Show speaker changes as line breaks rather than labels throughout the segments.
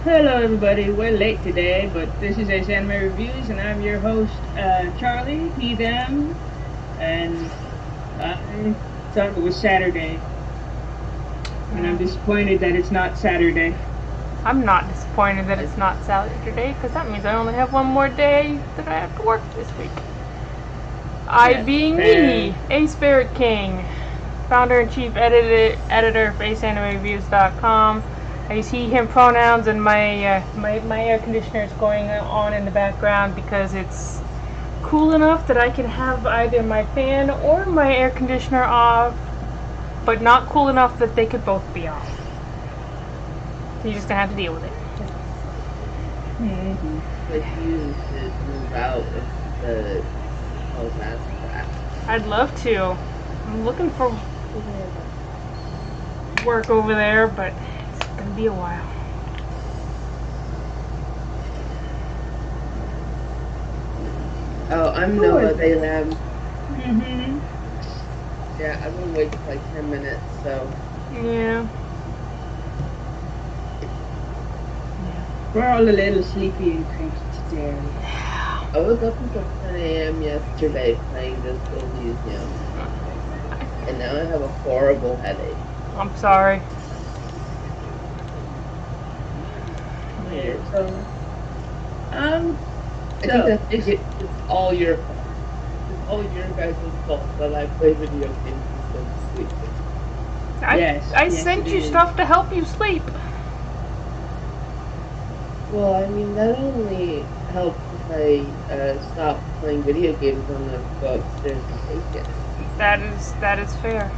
Hello everybody, we're late today, but this is Ace Anime Reviews, and I'm your host, Charlie, he, them, and I thought it was Saturday, and I'm disappointed that it's not Saturday.
I'm not disappointed that it's not Saturday, because that means I only have one more day that I have to work this week. I being me, Ace Fking, founder and chief editor of AceAnimeReviews.com. I use he, him pronouns, and my air conditioner is going on in the background because it's cool enough that I can have either my fan or my air conditioner off, but not cool enough that they could both be off. So you're just gonna have to deal with it.
Like you should move out of the that's that.
I'd love to. I'm looking for work over there, but it's gonna be a while.
Oh, I'm Noah Baylam.
Mm-hmm.
Yeah, I've been awake for like 10 minutes, so.
Yeah.
We're all a little sleepy and cranky today.
I was up until 10 a.m. yesterday playing this Elysium. And now I have a horrible headache.
I'm sorry.
Yeah, so,
I think it's all your fault. It's all your guys' fault that I play video games instead of sleeping.
I sent you stuff to help you sleep.
Well, I mean, that only helps if I stop playing video games when I go upstairs and take it.
That is fair.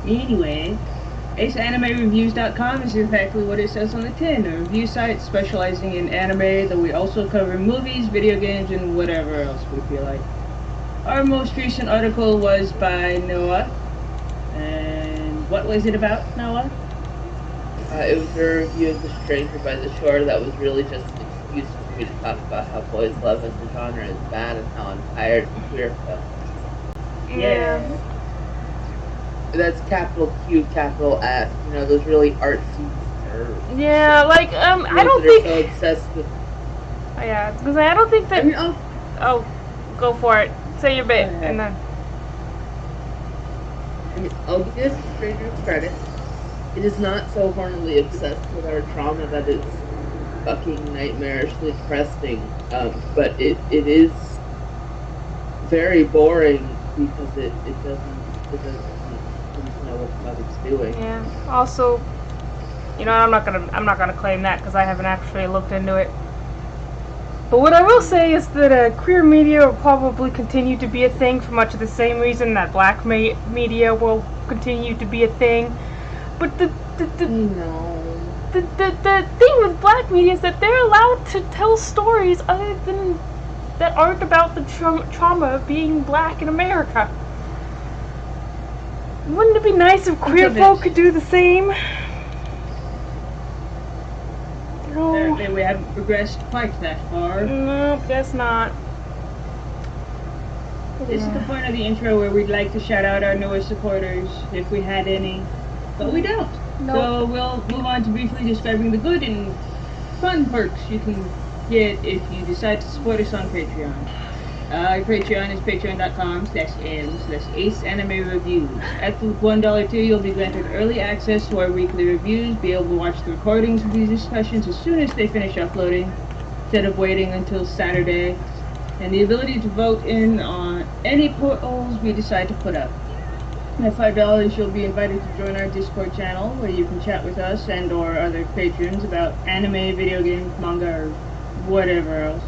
Anyway, AceAnimeReviews.com is exactly what it says on the tin, a review site specializing in anime, though we also cover movies, video games, and whatever else we feel like. Our most recent article was by Noah, and what was it about, Noah?
It was a review of The Stranger by the Shore that was really just an excuse for me to talk about how boys love as a genre is bad and how I'm tired of queer films.
Yeah.
That's capital Q, capital S. You know, those really artsy.
Yeah, like I don't think.
So obsessed with.
Yeah, because I don't think that.
I mean,
oh, go for it. Say your bit, and then.
I mean, I'll give The Stranger credit. It is not so hornily obsessed with our trauma that it's fucking nightmarishly depressing. But it is very boring because it doesn't know what it's doing.
Yeah. Also, you know, I'm not gonna claim that because I haven't actually looked into it. But what I will say is that queer media will probably continue to be a thing for much of the same reason that black media will continue to be a thing. But the thing with black media is that they're allowed to tell stories other than that aren't about the trauma of being black in America. Wouldn't it be nice if queer folk could do the same?
Apparently we haven't progressed quite that far.
No, guess not.
This is the point of the intro where we'd like to shout out our newest supporters, if we had any, but we don't.
Nope.
So we'll move on to briefly describing the good and fun perks you can get if you decide to support us on Patreon. Our Patreon is patreon.com/m/AceAnimeReviews. At the $1 tier, you'll be granted early access to our weekly reviews, be able to watch the recordings of these discussions as soon as they finish uploading, instead of waiting until Saturday, and the ability to vote in on any polls we decide to put up. At $5, you'll be invited to join our Discord channel, where you can chat with us and or other patrons about anime, video games, manga, or whatever else.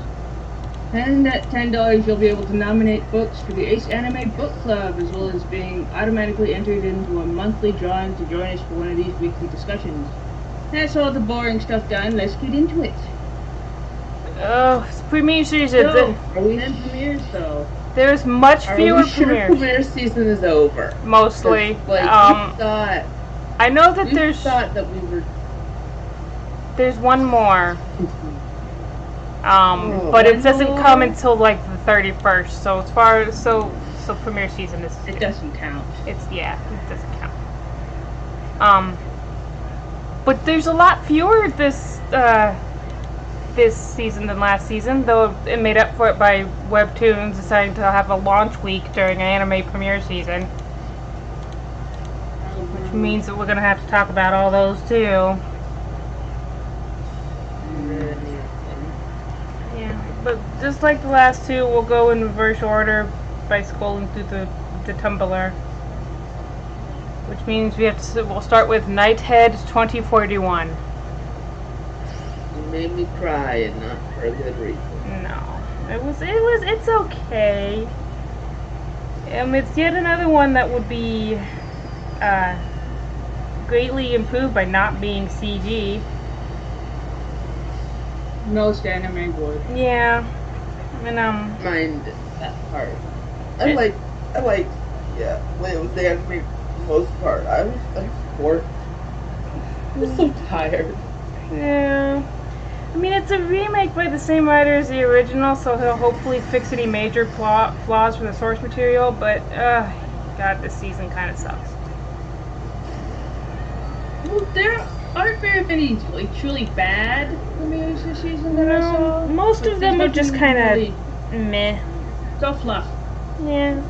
And at $10, you'll be able to nominate books for the Ace Anime Book Club, as well as being automatically entered into a monthly drawing to join us for one of these weekly discussions. That's all the boring stuff done. Let's get into it.
Oh, it's premiere season.
Are we in premieres though?
There's much fewer premieres.
Premiere season is over.
Mostly.
Like, we thought.
I know that
We thought that we were.
There's one more. But it doesn't come until like the 31st. So as far as so premiere season is.
It doesn't count.
It doesn't count. But there's a lot fewer this season than last season, though it made up for it by Webtoons deciding to have a launch week during anime premiere season. Which means that we're going to have to talk about all those too. Yeah, but just like the last two, we'll go in reverse order by scrolling through the Tumblr. Which means we'll start with Nighthead 2041.
It made me cry, and not for a good reason.
No, it's okay. It's yet another one that would be greatly improved by not being CG.
Most anime would.
Yeah, and
Mind that part. I like, yeah, when it was the anime for the most part. I was bored. I was so tired.
yeah. I mean, it's a remake by the same writer as the original, so he'll hopefully fix any major flaws from the source material, but, God, this season kind of sucks.
Well, there aren't very many, like, truly bad premieres this season that I saw.
Most of them are just kind of meh.
So fluff.
Yeah.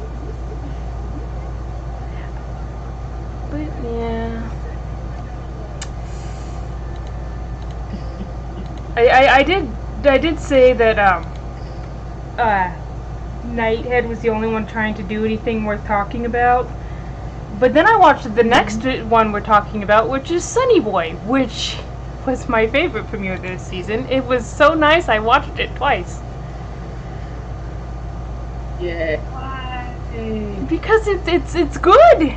But, yeah. I did say that Nighthead was the only one trying to do anything worth talking about. But then I watched the next one we're talking about, which is Sunny Boy, which was my favorite premiere this season. It was so nice, I watched it twice.
Yeah.
Why?
Because it's good.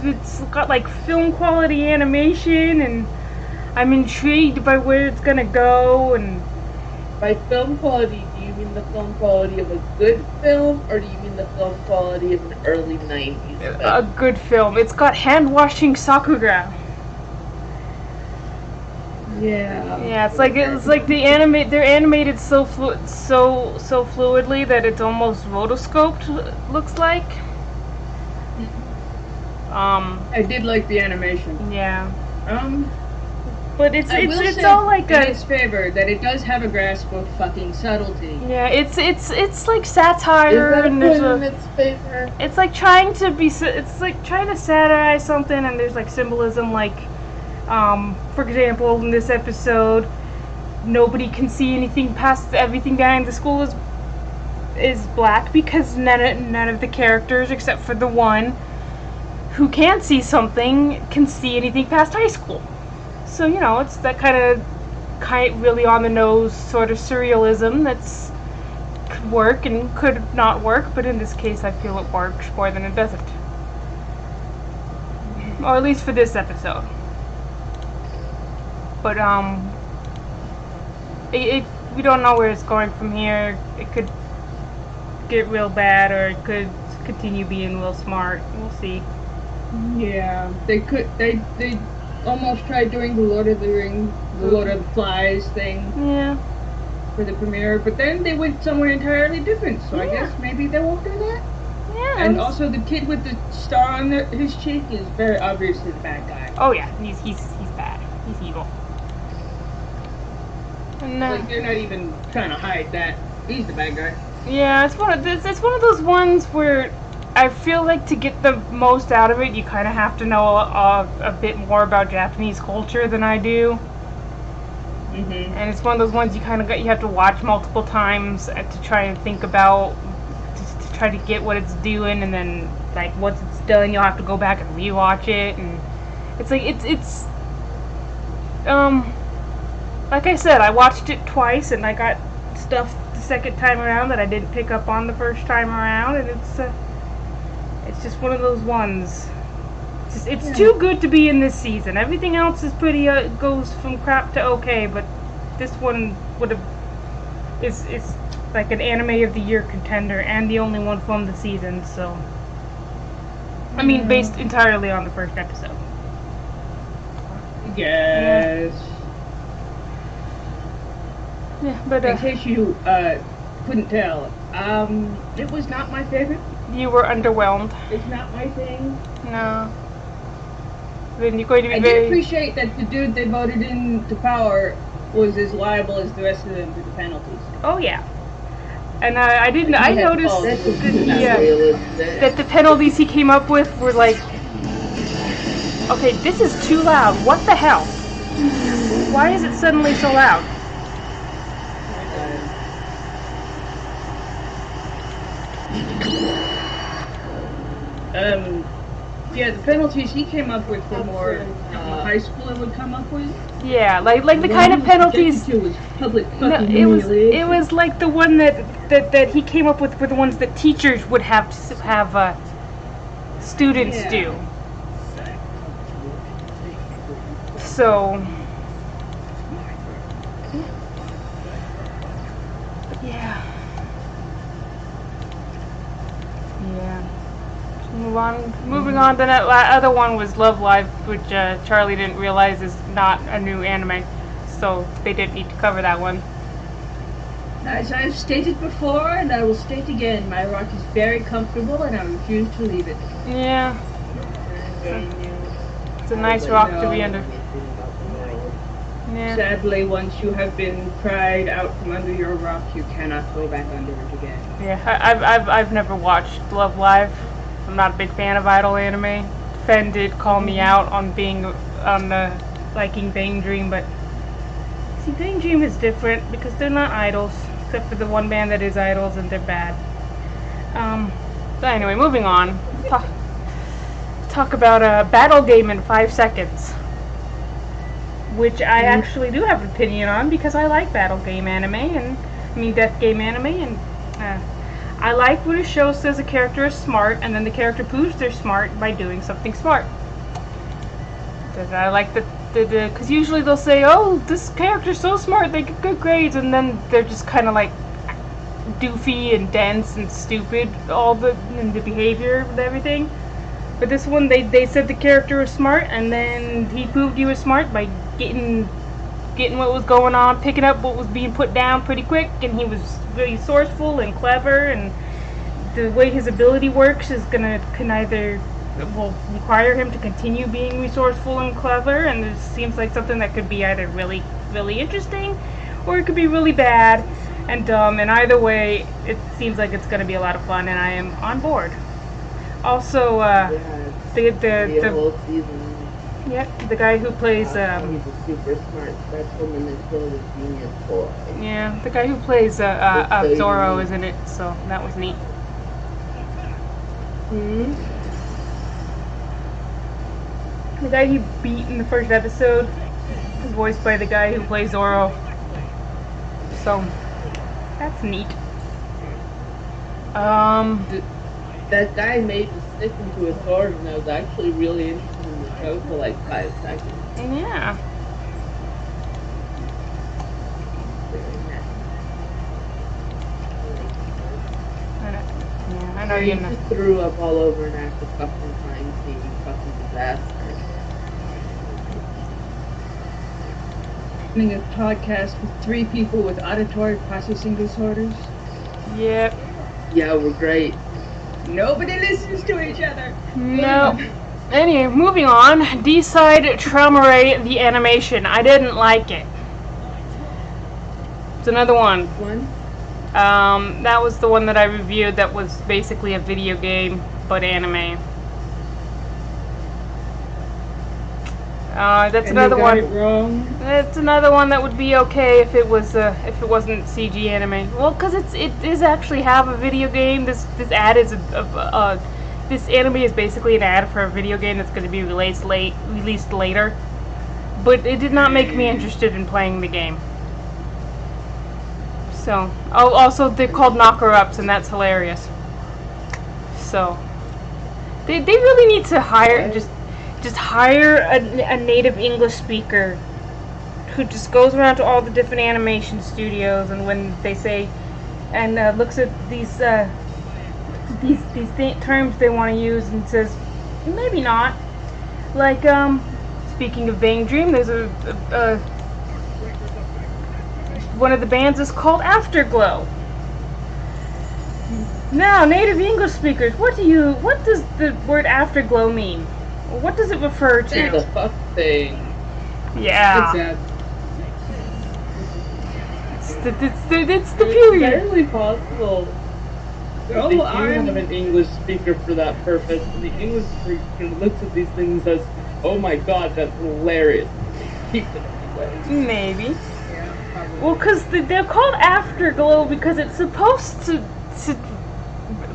It's got like film quality animation, and I'm intrigued by where it's gonna go. And
By film quality, do you mean the film quality of a good film, or do you mean the film quality of an early 90s film?
a good film. It's got hand-washing Sakura.
Yeah.
Yeah, it's like they're animated so fluidly that it's almost rotoscoped. Looks like.
I did like the animation.
Yeah.
But
it's
I will say
all like
in its favor that it does have a grasp of fucking subtlety.
Yeah, it's like satire,
Is that
and
a
there's
point in its favor?
it's like trying to satirize something, and there's like symbolism, like for example, in this episode, nobody can see anything past everything behind the school is black because none of the characters except for the one who can see something can see anything past high school. So, you know, it's that kind of really on the nose sort of surrealism that's could work and could not work, but in this case I feel it works more than it doesn't. Or at least for this episode. But we don't know where it's going from here. It could get real bad, or it could continue being real smart. We'll see.
Yeah, they almost tried doing the Lord of the Rings, the Lord of the Flies thing
Yeah.
for the premiere, but then they went somewhere entirely different, so I
Yeah.
guess maybe they won't do that.
Yeah.
And also the kid with the star on his cheek is very obviously the bad guy.
Oh yeah, he's bad. He's evil. And,
Like, they're not even trying to hide that. He's the bad guy.
yeah, it's one of those ones where I feel like to get the most out of it, you kind of have to know a bit more about Japanese culture than I do.
Mm-hmm.
And it's one of those ones you have to watch multiple times to try and think about, to try to get what it's doing, and then like once it's done, you'll have to go back and rewatch it, and it's like it's like I said, I watched it twice, and I got stuff the second time around that I didn't pick up on the first time around, and it's just one of those ones. It's too good to be in this season. Everything else is pretty goes from crap to okay, but this one is like an anime of the year contender and the only one from the season. So I mean, based entirely on the first episode.
Yes.
Yeah, but
In case you couldn't tell, it was not my favorite.
you were underwhelmed.
It's not my thing.
No. then you're going to be
I
very...
did appreciate that the dude they voted into power was as liable as the rest of them for the penalties.
Oh yeah. And I noticed that the penalties he came up with were like, okay, this is too loud. What the hell? Why is it suddenly so loud?
Yeah, the penalties he came up with were more high schooler would come up with.
Yeah, like the kind of penalties.
Was public fucking
it was like the one that he came up with were the ones that teachers would have students do. So yeah. Moving on, the other one was Love Live, which Charlie didn't realize is not a new anime, so they didn't need to cover that one.
As I've stated before, and I will state again, my rock is very comfortable, and I refuse to leave it.
Yeah. It's a nice rock to be under. Yeah.
Sadly, once you have been pried out from under your rock, you cannot go back under it again.
Yeah, I've never watched Love Live. I'm not a big fan of idol anime. Fen did call me out on liking Bang Dream, but see, Bang Dream is different because they're not idols, except for the one band that is idols, and they're bad. But anyway, moving on. Talk about a battle game in 5 seconds, which I actually do have an opinion on because I like battle game anime death game anime, and I like when a show says a character is smart and then the character proves they're smart by doing something smart. I like because usually they'll say, oh, this character's so smart, they get good grades, and then they're just kind of like doofy and dense and stupid, in the behavior and everything. But this one, they said the character was smart, and then he proved he was smart by getting what was going on, picking up what was being put down pretty quick, and he was really resourceful and clever, and the way his ability works can either require him to continue being resourceful and clever, and it seems like something that could be either really, really interesting, or it could be really bad and dumb, and either way, it seems like it's going to be a lot of fun, and I am on board. Also, the
whole season.
Yep, the guy who plays
He's a super smart specimen until the genius boy.
Yeah, the guy who plays Zoro is in it, so that was neat. The guy he beat in the first episode is voiced by the guy who plays Zoro, so that's neat.
That guy made the stick into a sword, and I was actually really interested in the show for like 5 seconds.
Yeah. I know
you just threw up all over an act of fucking crime scene, fucking disaster.
Doing a podcast with 3 people with auditory processing disorders.
Yep.
Yeah, we're great.
Nobody listens to each other.
No. Anyway, moving on. D-Side Traumare, the animation. I didn't like it. It's another one. That was the one that I reviewed that was basically a video game, but anime. That's another one. It's another one that would be okay if it wasn't CG anime. Well, because it is actually have a video game. This ad is this anime is basically an ad for a video game that's going to be released later. But it did not make me interested in playing the game. So, also they're called knocker-ups, and that's hilarious. So, they really need to hire just hire a native English speaker who just goes around to all the different animation studios, and when they say and looks at these terms they want to use and says maybe not. Like speaking of Bang Dream, there's a one of the bands is called Afterglow. Now, native English speakers, what does the word afterglow mean? What does it refer to?
The fuck thing.
Yeah. It's the period.
It's barely possible.
Oh,
They do have an English speaker for that purpose, and the English speaker looks at these things as, oh my god, that's hilarious. Keep it anyway.
Maybe.
Yeah, probably.
Well, because they're called Afterglow because it's supposed to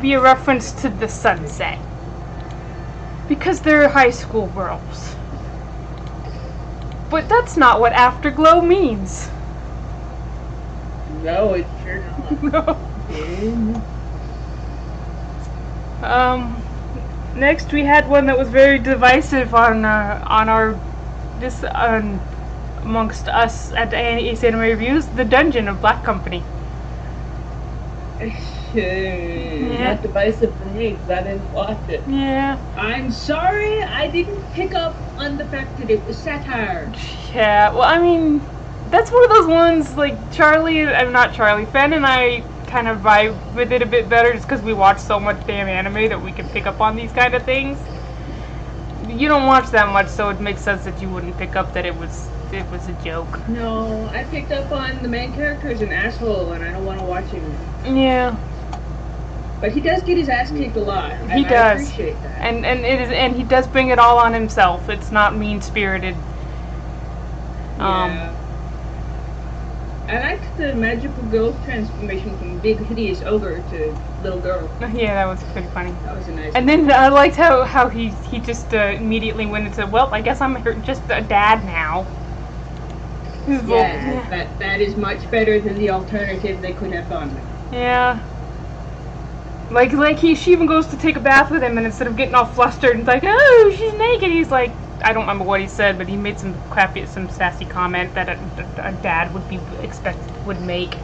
be a reference to the sunset. Because they're high school girls. But that's not what Afterglow means.
No, it's sure not.
No. Next we had one that was very divisive on our amongst us at the Ace Anime Reviews, The Dungeon of Black Company.
Not divisive for me because I didn't watch it.
Yeah.
I'm sorry, I didn't pick up on the fact that it was satire.
Yeah. Well, I mean, that's one of those ones like Fen and I kind of vibe with it a bit better just because we watch so much damn anime that we can pick up on these kind of things. You don't watch that much, so it makes sense that you wouldn't pick up that it was a joke.
No, I picked up on the main character is an asshole, and I don't want to watch him.
Yeah.
But he does get his ass kicked a lot.
He does.
I appreciate that.
And he does bring it all on himself. It's not mean spirited.
Yeah. I liked the magical ghost transformation from big hideous ogre to little girl.
Yeah, that was pretty funny.
That was a nice.
And then I liked how he just immediately went into, well, I guess I'm just a dad now.
Yeah, that is much better than the alternative they could have gone with.
Yeah. Like she even goes to take a bath with him, and instead of getting all flustered and like, oh, she's naked, he's like, I don't remember what he said, but he made some sassy comment that a dad would make.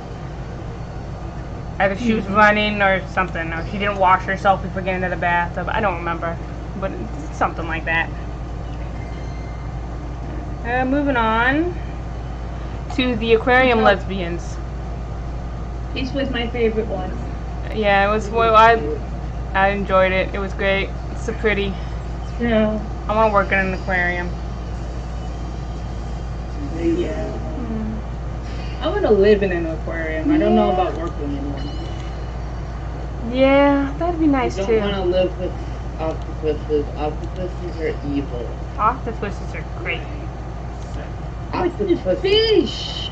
Either she was running or something, or she didn't wash herself before getting into the bathtub. I don't remember, but it's something like that. Moving on to the aquarium lesbians.
This was my favorite one.
Yeah, it was. Well, I enjoyed it. It was great. It's so pretty.
Yeah.
I want to work in an aquarium.
Yeah. I want to live in an aquarium. I don't know about working in one.
Yeah, that'd be nice too.
I don't want to live with octopuses. Octopuses are evil.
Octopuses are great.
The fish.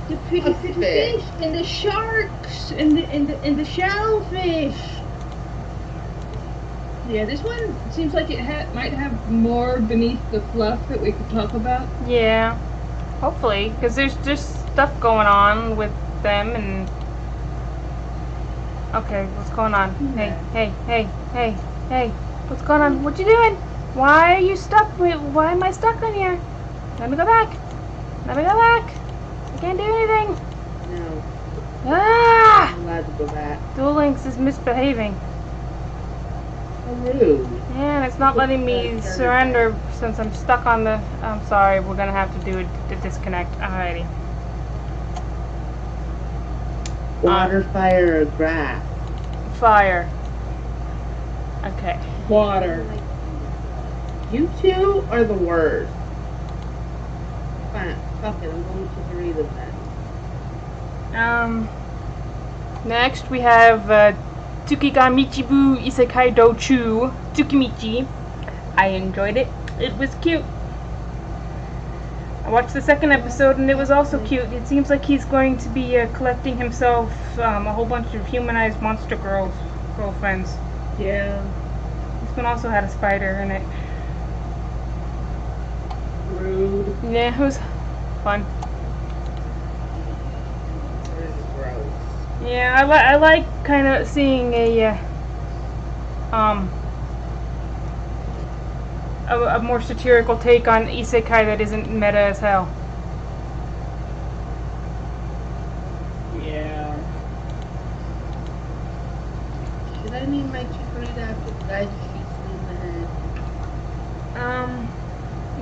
The pretty fish and the sharks and the shellfish. Yeah, this one seems like it might have more beneath the fluff that we could talk about.
Yeah, hopefully, because there's just stuff going on with them and. Okay, what's going on? Hey, what's going on? What you doing? Why are you stuck? Why am I stuck in here? Let me go back. I can't do anything.
No.
Ah!
I'm allowed to go back.
Duel Links is misbehaving.
How rude.
Yeah, and it's not letting me surrender since I'm stuck on the... I'm sorry, we're gonna have to do a disconnect. Alrighty.
Water, fire, or grass?
Fire. Okay.
Water.
You two are the worst. Fine, fuck it, I'm going to read them then.
Next we have Tsukigamichibu Isekai Dochu Tsukimichi. I enjoyed it. It was cute. I watched the second episode and it was also cute. It seems like he's going to be collecting himself a whole bunch of humanized monster girlfriends.
Yeah.
This one also had a spider in it.
Rude.
Yeah, it was fun. Yeah, I like kind of seeing a more satirical take on isekai that isn't meta as hell.
Yeah.
Should I name my chikorita after the guy who shoots me in the head?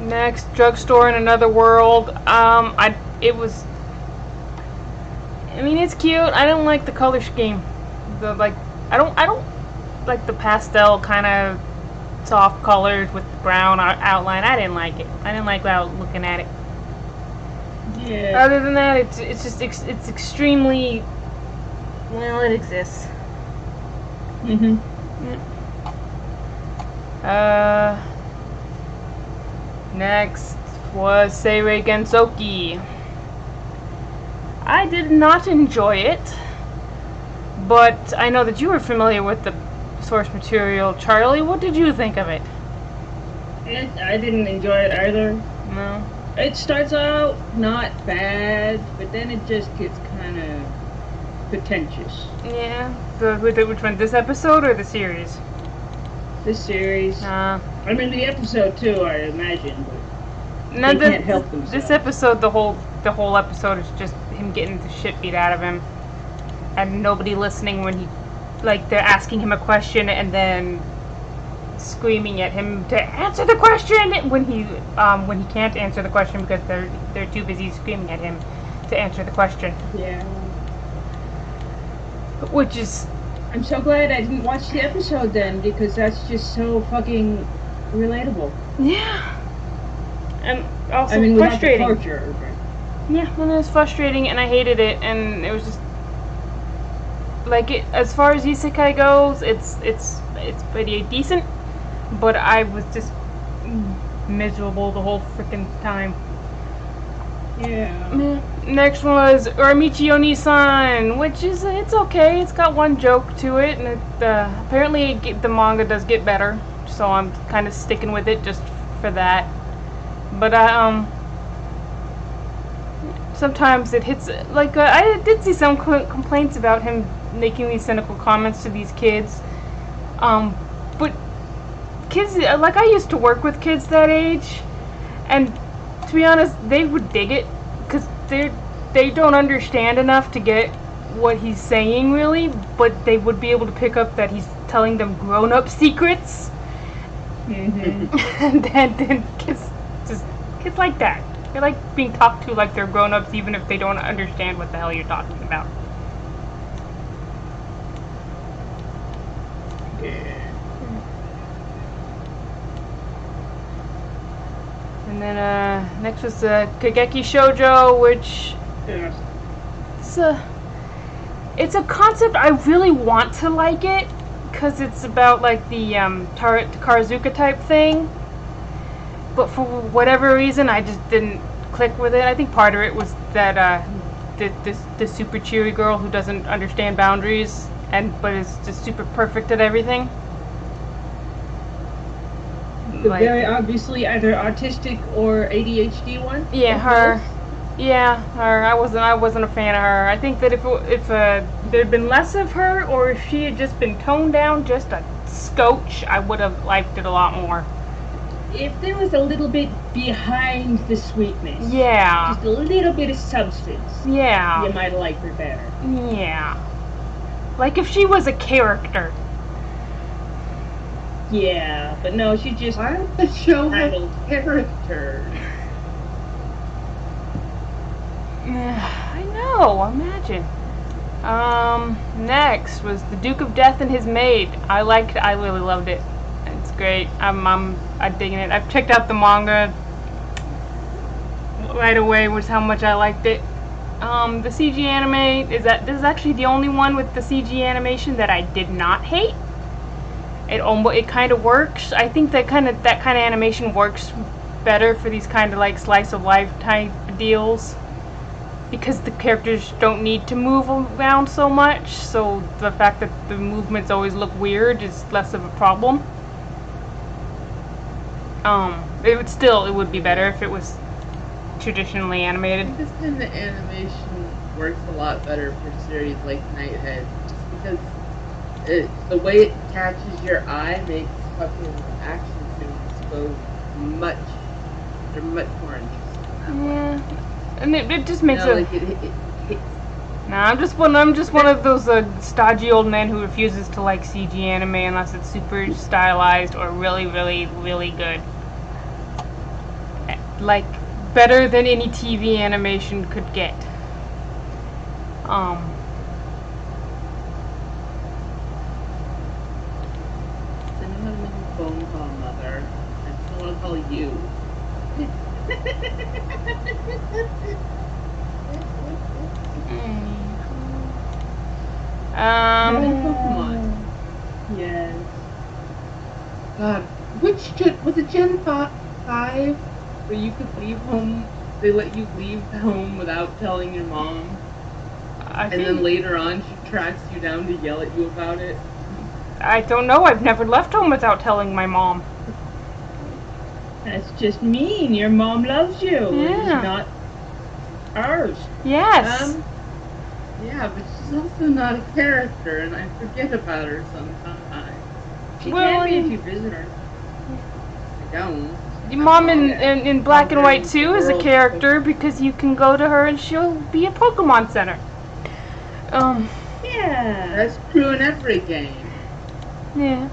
Next, Drugstore in Another World. I mean, it's cute. I don't like the color scheme. I don't like the pastel kind of soft colors with brown outline. I didn't like it. I didn't like looking at it.
Yeah.
Other than that, it's just it's extremely well. It exists.
Mhm.
Next was Seirei Gensoki. I did not enjoy it, but I know that you were familiar with the source material. Charlie, what did you think of it?
I didn't enjoy it either.
No.
It starts out not bad, but then it just gets kind of pretentious.
Yeah. Which one? This episode or the series?
This series. I mean, the episode too, I imagine, but they can't help themselves.
This episode, the whole episode is just him getting the shit beat out of him, and nobody listening when he, like, they're asking him a question and then screaming at him to answer the question when he can't answer the question because they're too busy screaming at him to answer the question.
Yeah.
Which is,
I'm so glad I didn't watch the episode then, because that's just so fucking relatable.
Yeah. And also
I mean,
frustrating.
Without the torture, but...
Yeah, and it was frustrating, and I hated it, and it was just like it. As far as isekai goes, it's pretty decent, but I was just miserable the whole freaking time.
Yeah.
Next one was Uramichi Onisan, which is it's okay. It's got one joke to it, and apparently the manga does get better, so I'm kind of sticking with it just for that. But sometimes it hits like I did see some complaints about him making these cynical comments to these kids. But kids, like, I used to work with kids that age, and to be honest, they would dig it because they don't understand enough to get what he's saying really, but they would be able to pick up that he's telling them grown-up secrets.
Mm-hmm.
And then kids like that. They like being talked to like they're grown-ups even if they don't understand what the hell you're talking about.
Yeah.
And then next was Kageki Shoujo, which it's a concept I really want to like it because it's about like the Takarazuka type thing. But for whatever reason, I just didn't click with it. I think part of it was that the super cheery girl who doesn't understand boundaries but is just super perfect at everything.
The very obviously either autistic or ADHD one.
Yeah, her. Yeah, her. I wasn't a fan of her. I think that if there'd been less of her, or if she had just been toned down just a scotch, I would have liked it a lot more.
If there was a little bit behind the sweetness.
Yeah.
Just a little bit of substance.
Yeah.
You might like her better.
Yeah. Like if she was a character.
Yeah, but no, she just...
Why does the show have character?
I know, imagine. Next was The Duke of Death and His Maid. I really loved it. It's great. I'm digging it. I've checked out the manga right away, was how much I liked it. The CG anime this is actually the only one with the CG animation that I did not hate. It kind of works. I think that kind of animation works better for these kind of like slice of life type deals because the characters don't need to move around so much. So the fact that the movements always look weird is less of a problem. It would be better if it was traditionally animated.
This kind of animation works a lot better for series like Nighthead, just because the way it catches your eye makes fucking action scenes go much more interesting.
Yeah, and it just makes I'm just one of those stodgy old men who refuses to like CG anime unless it's super stylized or really, really, really good. Like better than any TV animation could get.
phone call, Mother. I still want to call you. Pokemon.
Yes.
God, was it Gen 5 where you could leave home? They let you leave home without telling your mom, and then later on she tracks you down to yell at you about it.
I don't know. I've never left home without telling my mom.
That's just mean. Your mom loves you.
Yeah.
It's not ours.
Yes.
Yeah, but she's also not a character, and I forget about her sometimes.
She can be if you visit her.
I don't.
Your mom in Black and White 2 is a character because you can go to her and she'll be a Pokemon Center.
Yeah.
That's true in every game.
Yeah.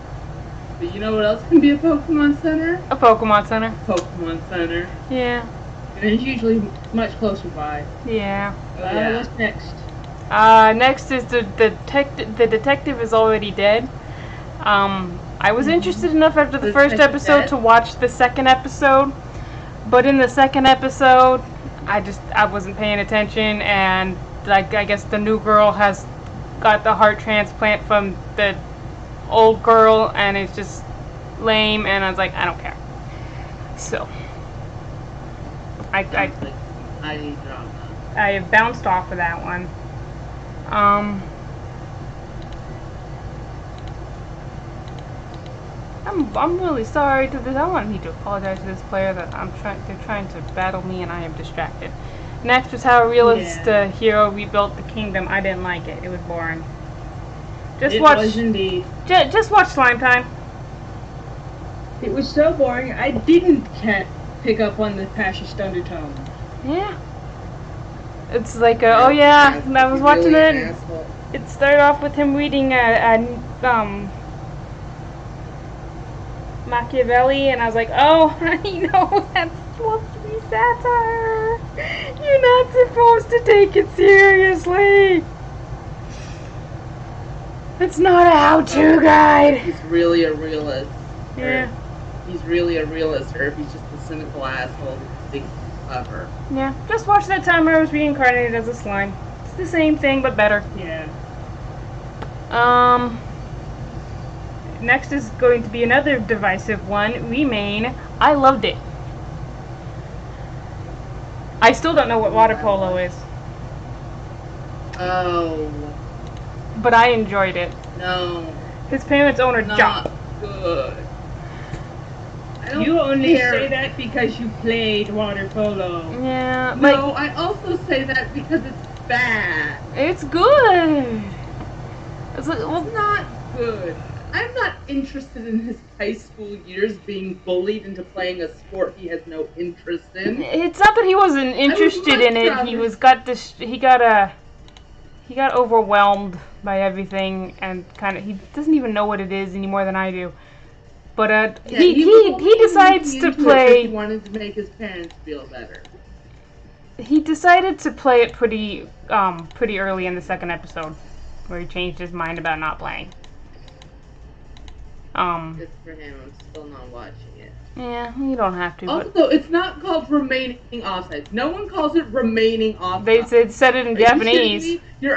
But you know what else can be a Pokemon Center?
A Pokemon Center.
Pokemon Center.
Yeah.
And it's usually much closer by.
Yeah.
What's next?
Next is the detective. The detective is already dead. I was interested enough after the first episode to watch the second episode, but in the second episode, I wasn't paying attention, and like I guess the new girl has got the heart transplant from the old girl, and it's just lame, and I was like, I don't care. So I bounced off of that one. I'm really sorry to this. I need to apologize to this player that they're trying to battle me and I am distracted. Next was how a realist hero rebuilt the kingdom. I didn't like it. It was boring. It was
indeed.
Just watch Slime Time.
It was so boring. I didn't pick up on the fascist undertone.
Yeah. It's like I was watching it. It started off with him reading Machiavelli, and I was like, oh, I know that's supposed to be satire. You're not supposed to take it seriously. It's not a how-to guide.
He's really a realist.
Yeah.
He's really a realist, or if he's just a cynical asshole who thinks he's clever.
Yeah, just watch that time where I was reincarnated as a slime. It's the same thing, but better.
Yeah.
Next is going to be another divisive one, Remain. I loved it. I still don't know what water polo is.
Oh.
But I enjoyed it.
No.
His parents own a job.
Good.
You only say that because you played water polo.
Yeah.
No, I also say that because it's bad.
It's good. It's
not good. I'm not interested in his high school years being bullied into playing a sport he has no interest in.
It's not that he wasn't interested in it. He got overwhelmed by everything and he doesn't even know what it is any more than I do. But he decides to play.
He wanted to make his parents feel better.
He decided to play it pretty early in the second episode, where he changed his mind about not playing.
Good for him. I'm still not watching it.
Yeah, you don't have to.
Also, it's not called remaining offsides. No one calls it remaining offsides.
They said it in Japanese.
You're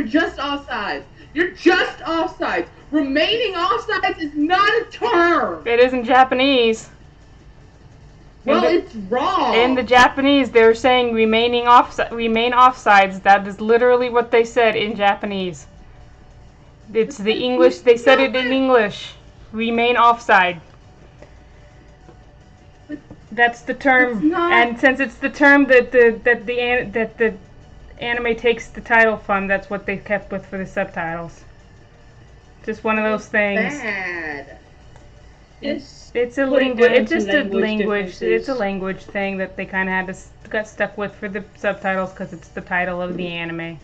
just offsides. You're just offsides. Remaining offsides is not a term.
It is in Japanese.
Well, it's wrong.
In the Japanese, they're saying remain offsides. That is literally what they said in Japanese. It's the English. They said it in English. Remain offside. That's the term, and since it's the term that the anime takes the title from, that's what they kept with for the subtitles. Just one of those things.
Bad.
It's a language. It's just a language. It's a language thing that they kind of had to got stuck with for the subtitles because it's the title of the anime.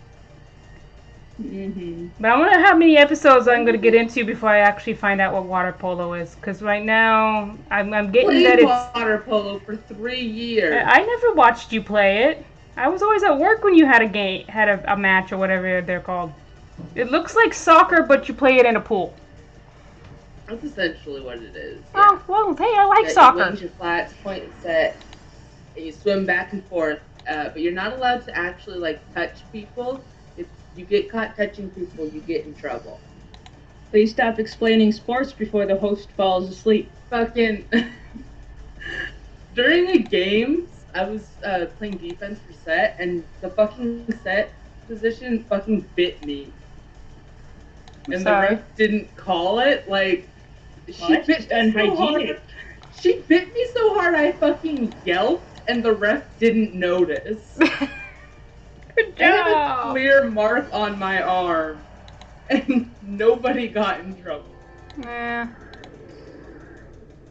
Mm-hmm.
But I wonder how many episodes I'm going to get into before I actually find out what water polo is. Because right now I'm getting that it's
water polo for 3 years.
I never watched you play it. I was always at work when you had a match or whatever they're called. It looks like soccer, but you play it in a pool.
That's essentially what it is. Yeah.
Oh, well, hey, I like soccer.
You wings your flats, point and set, and you swim back and forth. But you're not allowed to actually touch people. If you get caught touching people, you get in trouble.
Please stop explaining sports before the host falls asleep.
Fucking during a game, I was playing defense for set, and the fucking set position fucking bit me. And the ref didn't call it. She bit me so hard. She bit me so hard I fucking yelped, and the ref didn't notice.
Good job.
I have a clear mark on my arm, and nobody got in trouble.
Yeah.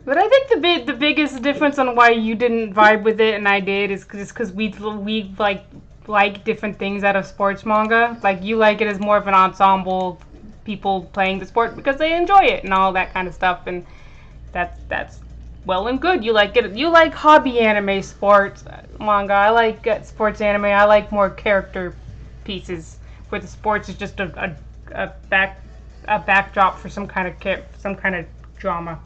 But I think the biggest difference on why you didn't vibe with it and I did is because we like different things out of sports manga. Like, you like it as more of an ensemble, people playing the sport because they enjoy it and all that kind of stuff, and that's well and good. You like it. You like hobby anime sports manga. I like sports anime. I like more character pieces where the sports is just a backdrop for some kind of drama.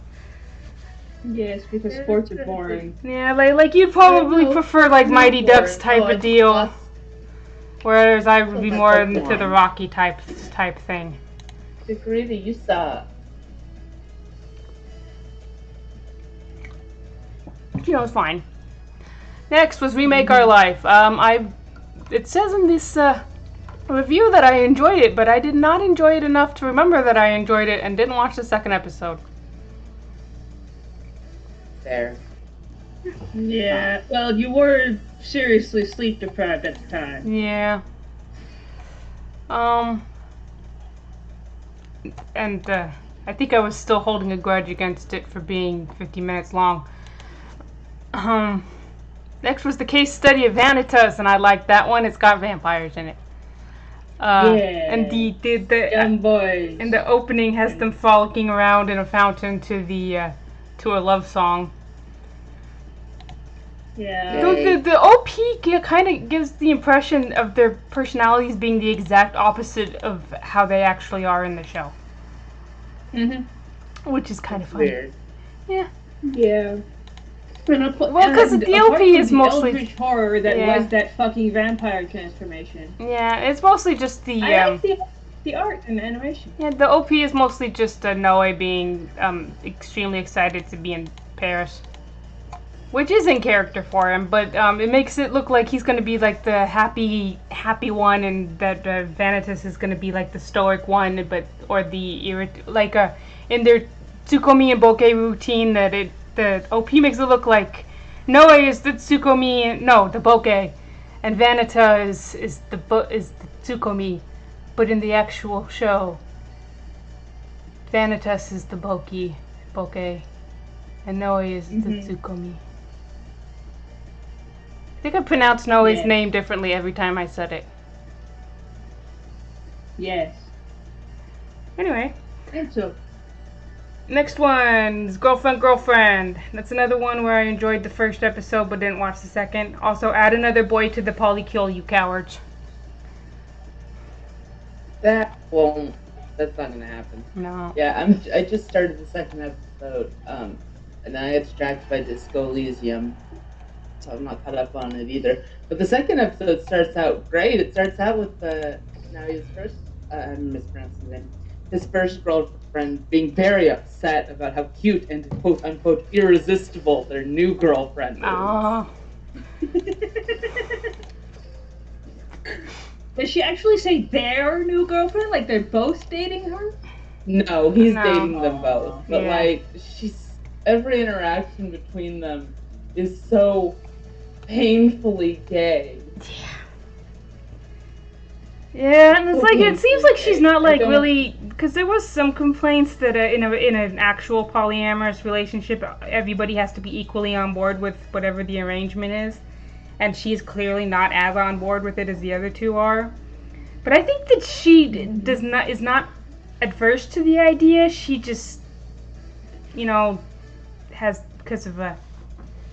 Yes, because sports are boring.
Yeah, like you'd probably prefer Mighty Ducks type of deal, whereas I would be more into the Rocky type thing.
Degree, you suck.
It's fine. Next was Remake Our Life. It says in this review that I enjoyed it, but I did not enjoy it enough to remember that I enjoyed it and didn't watch the second episode.
Fair.
Yeah, well, you were seriously sleep deprived at the time.
Yeah. And I think I was still holding a grudge against it for being 50 minutes long. Next was the case study of Vanitas, and I liked that one. It's got vampires in it. And the
young boys.
And the opening has them frolicking around in a fountain to a love song.
Yeah.
The OP kind of gives the impression of their personalities being the exact opposite of how they actually are in the show. Which is kind of funny.
Weird.
Yeah.
Yeah.
Well, because the OP is mostly
eldritch horror that was that fucking vampire transformation.
Yeah, it's mostly just the.
I like the art and the animation.
Yeah, the OP is mostly just Noe being extremely excited to be in Paris, which is in character for him, but it makes it look like he's going to be like the happy one, and that Vanitas is going to be like the stoic one, in their Tsukomi and Bokeh routine the OP makes it look like Noe is the Tsukomi, the Bokeh, and Vanita is the Tsukomi, but in the actual show, Vanitas is the Bokeh, and Noe is the Tsukomi. I think I pronounced Noe's name differently every time I said it.
Yes.
Anyway.
And so.
Next one is Girlfriend. That's another one where I enjoyed the first episode but didn't watch the second. Also, add another boy to the polykill, you cowards.
That's not gonna happen.
No.
Yeah, I just started the second episode, and then I got distracted by Disco Elysium, so I'm not caught up on it either. But the second episode starts out great. It starts out with his first, I'm mispronouncing his name, his first girlfriend being very upset about how cute and quote unquote irresistible their new girlfriend is.
Oh.
Does she actually say their new girlfriend? Like they're both dating her?
No, he's dating them both. But every interaction between them is so painfully gay.
Yeah, and it's it seems like she's not really, because there was some complaints that in an actual polyamorous relationship, everybody has to be equally on board with whatever the arrangement is, and she's clearly not as on board with it as the other two are. But I think that she is not adverse to the idea. She just, has because of a.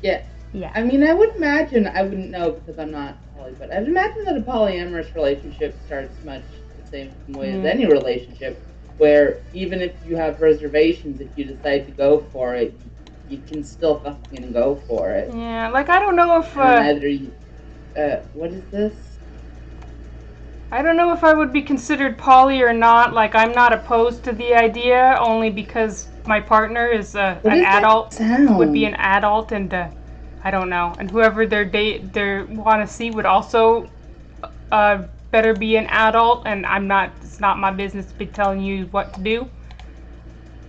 Yeah.
Yeah.
I mean, I wouldn't know because I'm not poly, but I'd imagine that a polyamorous relationship starts much the same way as any relationship, where even if you have reservations, if you decide to go for it, you can still fucking go for it.
Yeah, like I don't know if
what is this?
I don't know if I would be considered poly or not. Like, I'm not opposed to the idea, only because my partner is an adult, would be an adult, and I don't know. And whoever they want to see would also better be an adult, and it's not my business to be telling you what to do.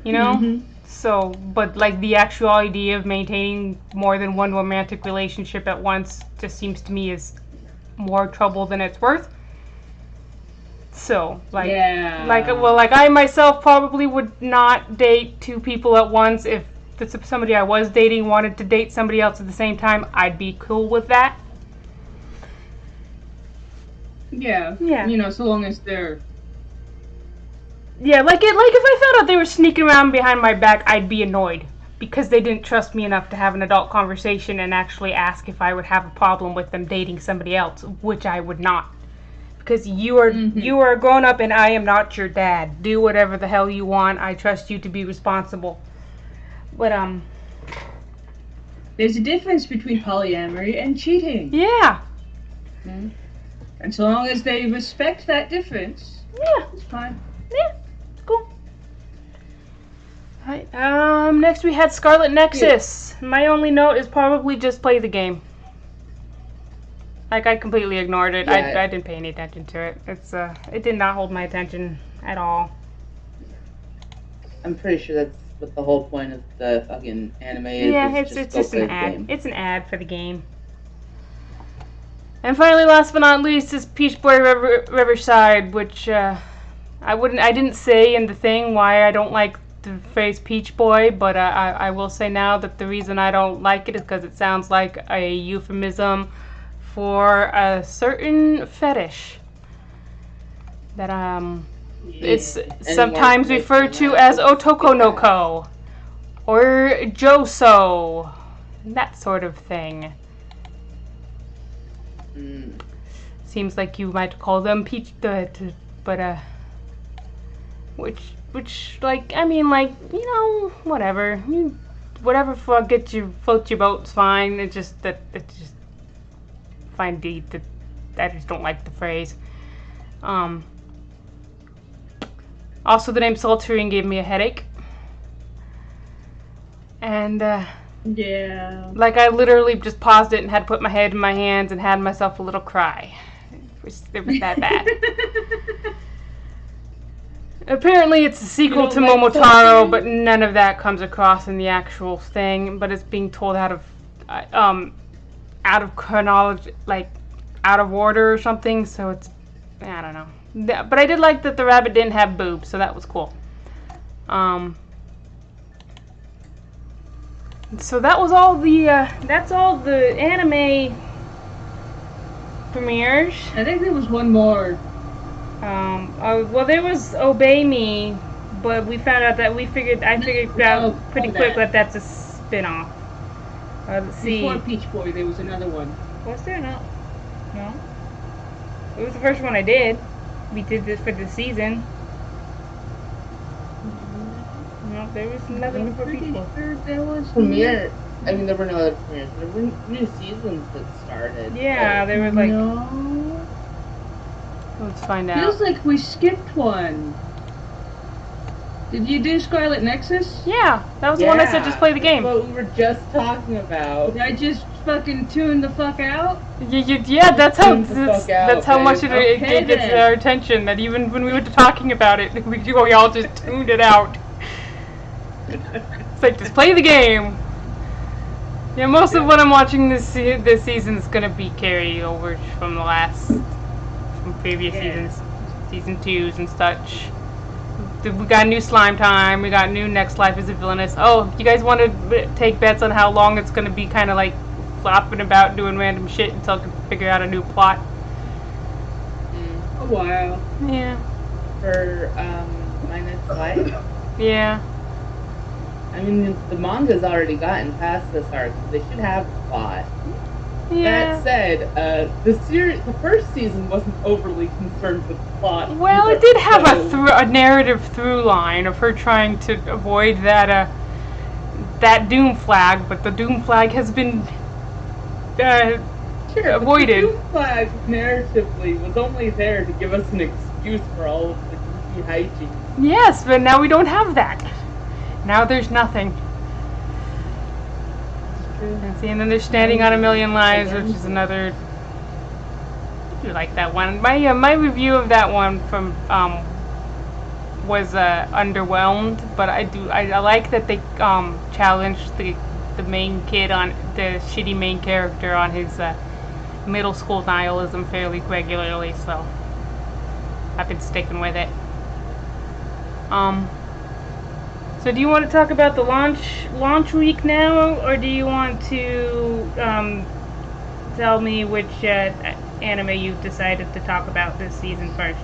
You know?
Mm-hmm.
So, but like the actual idea of maintaining more than one romantic relationship at once just seems to me is more trouble than it's worth. So, like I myself probably would not date two people at once. If somebody I was dating wanted to date somebody else at the same time, I'd be cool with that.
Yeah. So long as they're...
Yeah, like if I found out they were sneaking around behind my back, I'd be annoyed. Because they didn't trust me enough to have an adult conversation and actually ask if I would have a problem with them dating somebody else, which I would not. Because you are a grown up and I am not your dad. Do whatever the hell you want. I trust you to be responsible. But
there's a difference between polyamory and cheating.
Yeah.
Mm-hmm. And so long as they respect that difference, it's fine.
Yeah, cool. Alright, next we had Scarlet Nexus. Yeah. My only note is probably just play the game. Like, I completely ignored it. Yeah. I didn't pay any attention to it. It did not hold my attention at all.
I'm pretty sure that's what the whole point of the fucking anime is.
Yeah, it's just an ad. Game. It's an ad for the game. And finally, last but not least, is Peach Boy Riverside, which I didn't say in the thing why I don't like the phrase Peach Boy, but I will say now that the reason I don't like it is because it sounds like a euphemism for a certain fetish that it's sometimes referred to as otokonoko or joso, that sort of thing. Seems like you might call them peach, but which like I mean, like, you know, whatever floats your boat's fine. It's just I just don't like the phrase. Also, the name Sulturian gave me a headache. And,
yeah.
Like, I literally just paused it and had to put my head in my hands and had myself a little cry. It was that bad. Apparently, it's a sequel to Momotaro, but none of that comes across in the actual thing. But it's being told out of chronology, like out of order or something, so it's, I don't know. But I did like that the rabbit didn't have boobs, so that was cool. So that was all that's all the anime premieres.
I think there was one more.
Well, there was Obey Me, but we found out that I figured out pretty quick that that's a spin-off. Let's see.
Before Peach Boy, there was another one.
Was there not? No. It was the first one I did. We did this for the season. No, there was nothing before Peach Boy.
Sure there was
premiere. I mean, there were no other premieres. There were new seasons that started.
Yeah, there was like.
No.
Let's find out.
Feels like we skipped one. Did you do Scarlet Nexus?
Yeah, that was the one I said just play the game.
That's what we were just talking about.
Did I just fucking tune the fuck out?
Yeah, that's how much it gets our attention. That even when we were talking about it, we all just tuned it out. It's like, just play the game. Yeah, most of what I'm watching this season is gonna be carry over from previous seasons, season 2s and such. We got new Slime Time. We got new Next Life is a Villainess. Oh, you guys want to take bets on how long it's gonna be? Kind of like flopping about doing random shit until I can figure out a new plot.
A while.
Yeah.
For My Next Life.
Yeah.
I mean, the manga's already gotten past this arc, so they should have the plot. That said, the first season wasn't overly concerned with plot.
Well,
either,
it did have
so...
a narrative through line of her trying to avoid that doom flag, but the doom flag has been avoided.
The doom flag narratively was only there to give us an excuse for all of the goofy hijinks.
Yes, but now we don't have that. Now there's nothing. And see, and then they're standing on a million lives, which is another. I do like that one. My review of that one from was underwhelmed, but I like that they challenged the main kid on the shitty main character on his middle school nihilism fairly regularly. So I've been sticking with it. So do you want to talk about the launch week now, or do you want to tell me which anime you've decided to talk about this season first?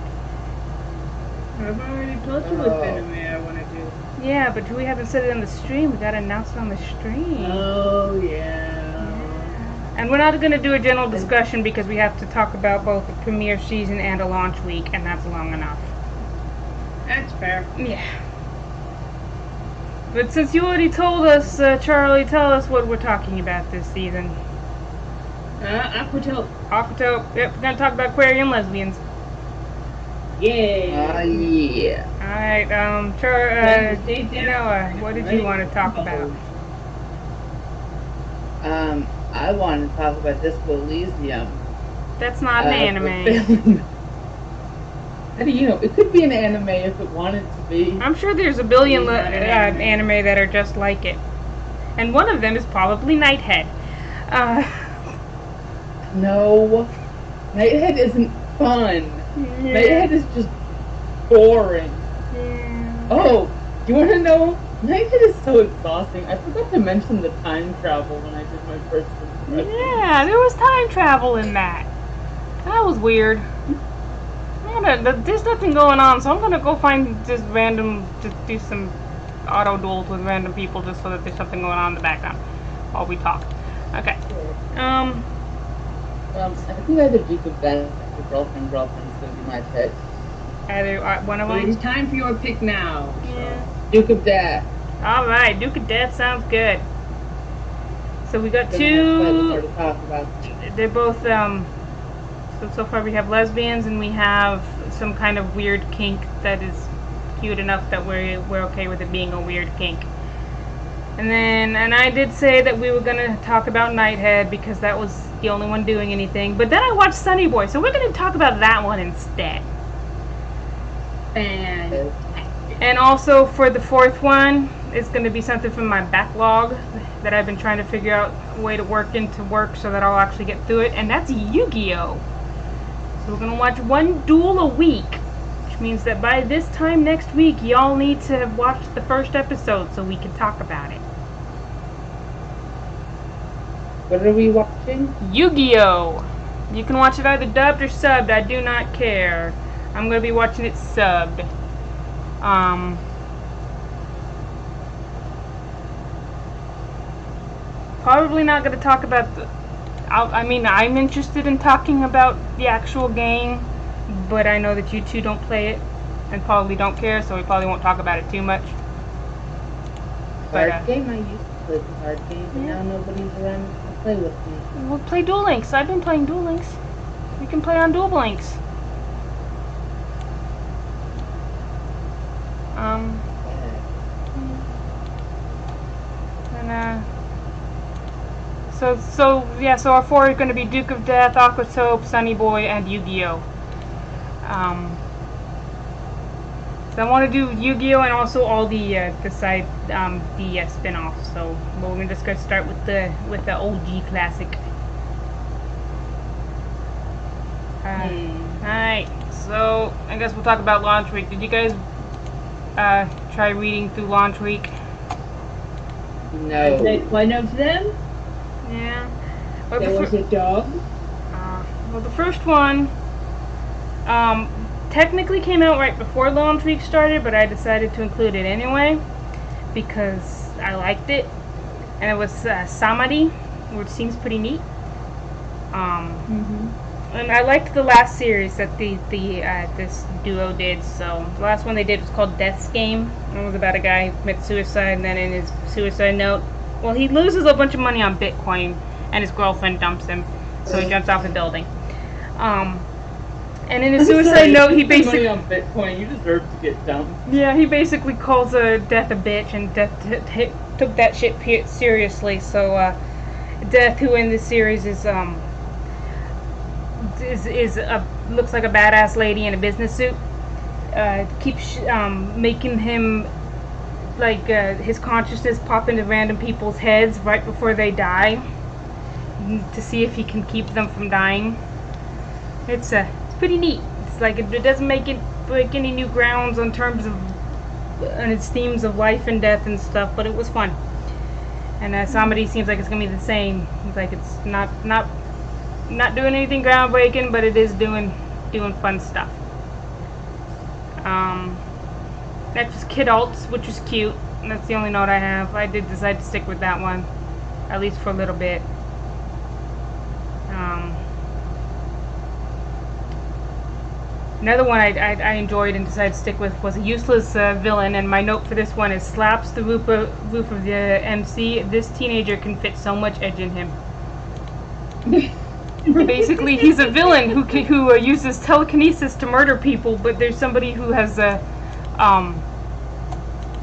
I've already told you what anime I want to do.
Yeah, but we haven't said it on the stream. We got to announce it on the stream.
Oh, yeah.
And we're not going to do a general discussion because we have to talk about both a premiere season and a launch week, and that's long enough.
That's fair.
Yeah. But since you already told us, Charlie, tell us what we're talking about this season.
Aquatope.
Aquatope. Yep, we're going to talk about Aquarian lesbians.
Yay.
Yeah.
Alright, Noah, what did you want to talk about?
I want to talk about Disco Elysium.
That's not an anime.
How do you know? It could be an anime if it wanted to be.
I'm sure there's a billion anime that are just like it. And one of them is probably Nighthead.
No. Nighthead isn't fun.
Yeah.
Nighthead is just boring.
Yeah.
Oh, you want to know? Nighthead is so exhausting. I forgot to mention the time travel when I did my first impression.
Yeah, there was time travel in that. That was weird. There's nothing going on, so I'm gonna go find just do some auto duels with random people just so that there's something going on in the background while we talk. Okay.
I think either Duke of Death or Girlfriend's gonna be my pick.
Either one of them.
It's time for your pick now.
Yeah.
Duke of Death.
All right, Duke of Death sounds good. So we got two. They're both so far we have lesbians and we have some kind of weird kink that is cute enough that we're okay with it being a weird kink. And I did say that we were gonna talk about Nighthead because that was the only one doing anything. But then I watched Sunny Boy, so we're gonna talk about that one instead. And also for the fourth one, it's gonna be something from my backlog that I've been trying to figure out a way to work into work so that I'll actually get through it, and that's Yu-Gi-Oh! So we're gonna watch one duel a week, which means that by this time next week, y'all need to have watched the first episode so we can talk about it.
What are we watching?
Yu-Gi-Oh! You can watch it either dubbed or subbed, I do not care. I'm gonna be watching it subbed. Probably not gonna talk about I'm interested in talking about the actual game, but I know that you two don't play it and probably don't care, so we probably won't talk about it too much.
Card game? I used to play the card game, but now nobody's around to play with me.
We'll play Duel Links. I've been playing Duel Links. We can play on Duel Links. So our four are going to be Duke of Death, Aquatope, Sunny Boy, and Yu-Gi-Oh! So I want to do Yu-Gi-Oh! And also all the side spin-offs. So we're just going to start with the OG classic. Alright, so I guess we'll talk about launch week. Did you guys try reading through launch week?
No.
Like one of them?
Yeah.
There was a dog?
Well, the first one technically came out right before launch week started, but I decided to include it anyway because I liked it. And it was Samari, which seems pretty neat. And I liked the last series that this duo did. So the last one they did was called Death's Game. It was about a guy who commits suicide, and then in his suicide note, well, he loses a bunch of money on Bitcoin, and his girlfriend dumps him, so he jumps off a building. And in his suicide note, he basically
money on Bitcoin. You deserve to get dumped.
Yeah, he basically calls Death a bitch, and Death took that shit seriously. So Death, who in this series is looks like a badass lady in a business suit, keeps making him his consciousness pop into random people's heads right before they die to see if he can keep them from dying. It's pretty neat. It's like it doesn't break any new grounds on terms of and its themes of life and death and stuff, but it was fun. And somebody seems like it's gonna be the same. It's like it's not doing anything groundbreaking, but it is doing fun stuff. Next was Kidults, which was cute. And that's the only note I have. I did decide to stick with that one, at least for a little bit. Another one I enjoyed and decided to stick with was a useless villain, and my note for this one is slaps the roof of the MC. This teenager can fit so much edge in him. Basically, he's a villain who uses telekinesis to murder people, but there's somebody who has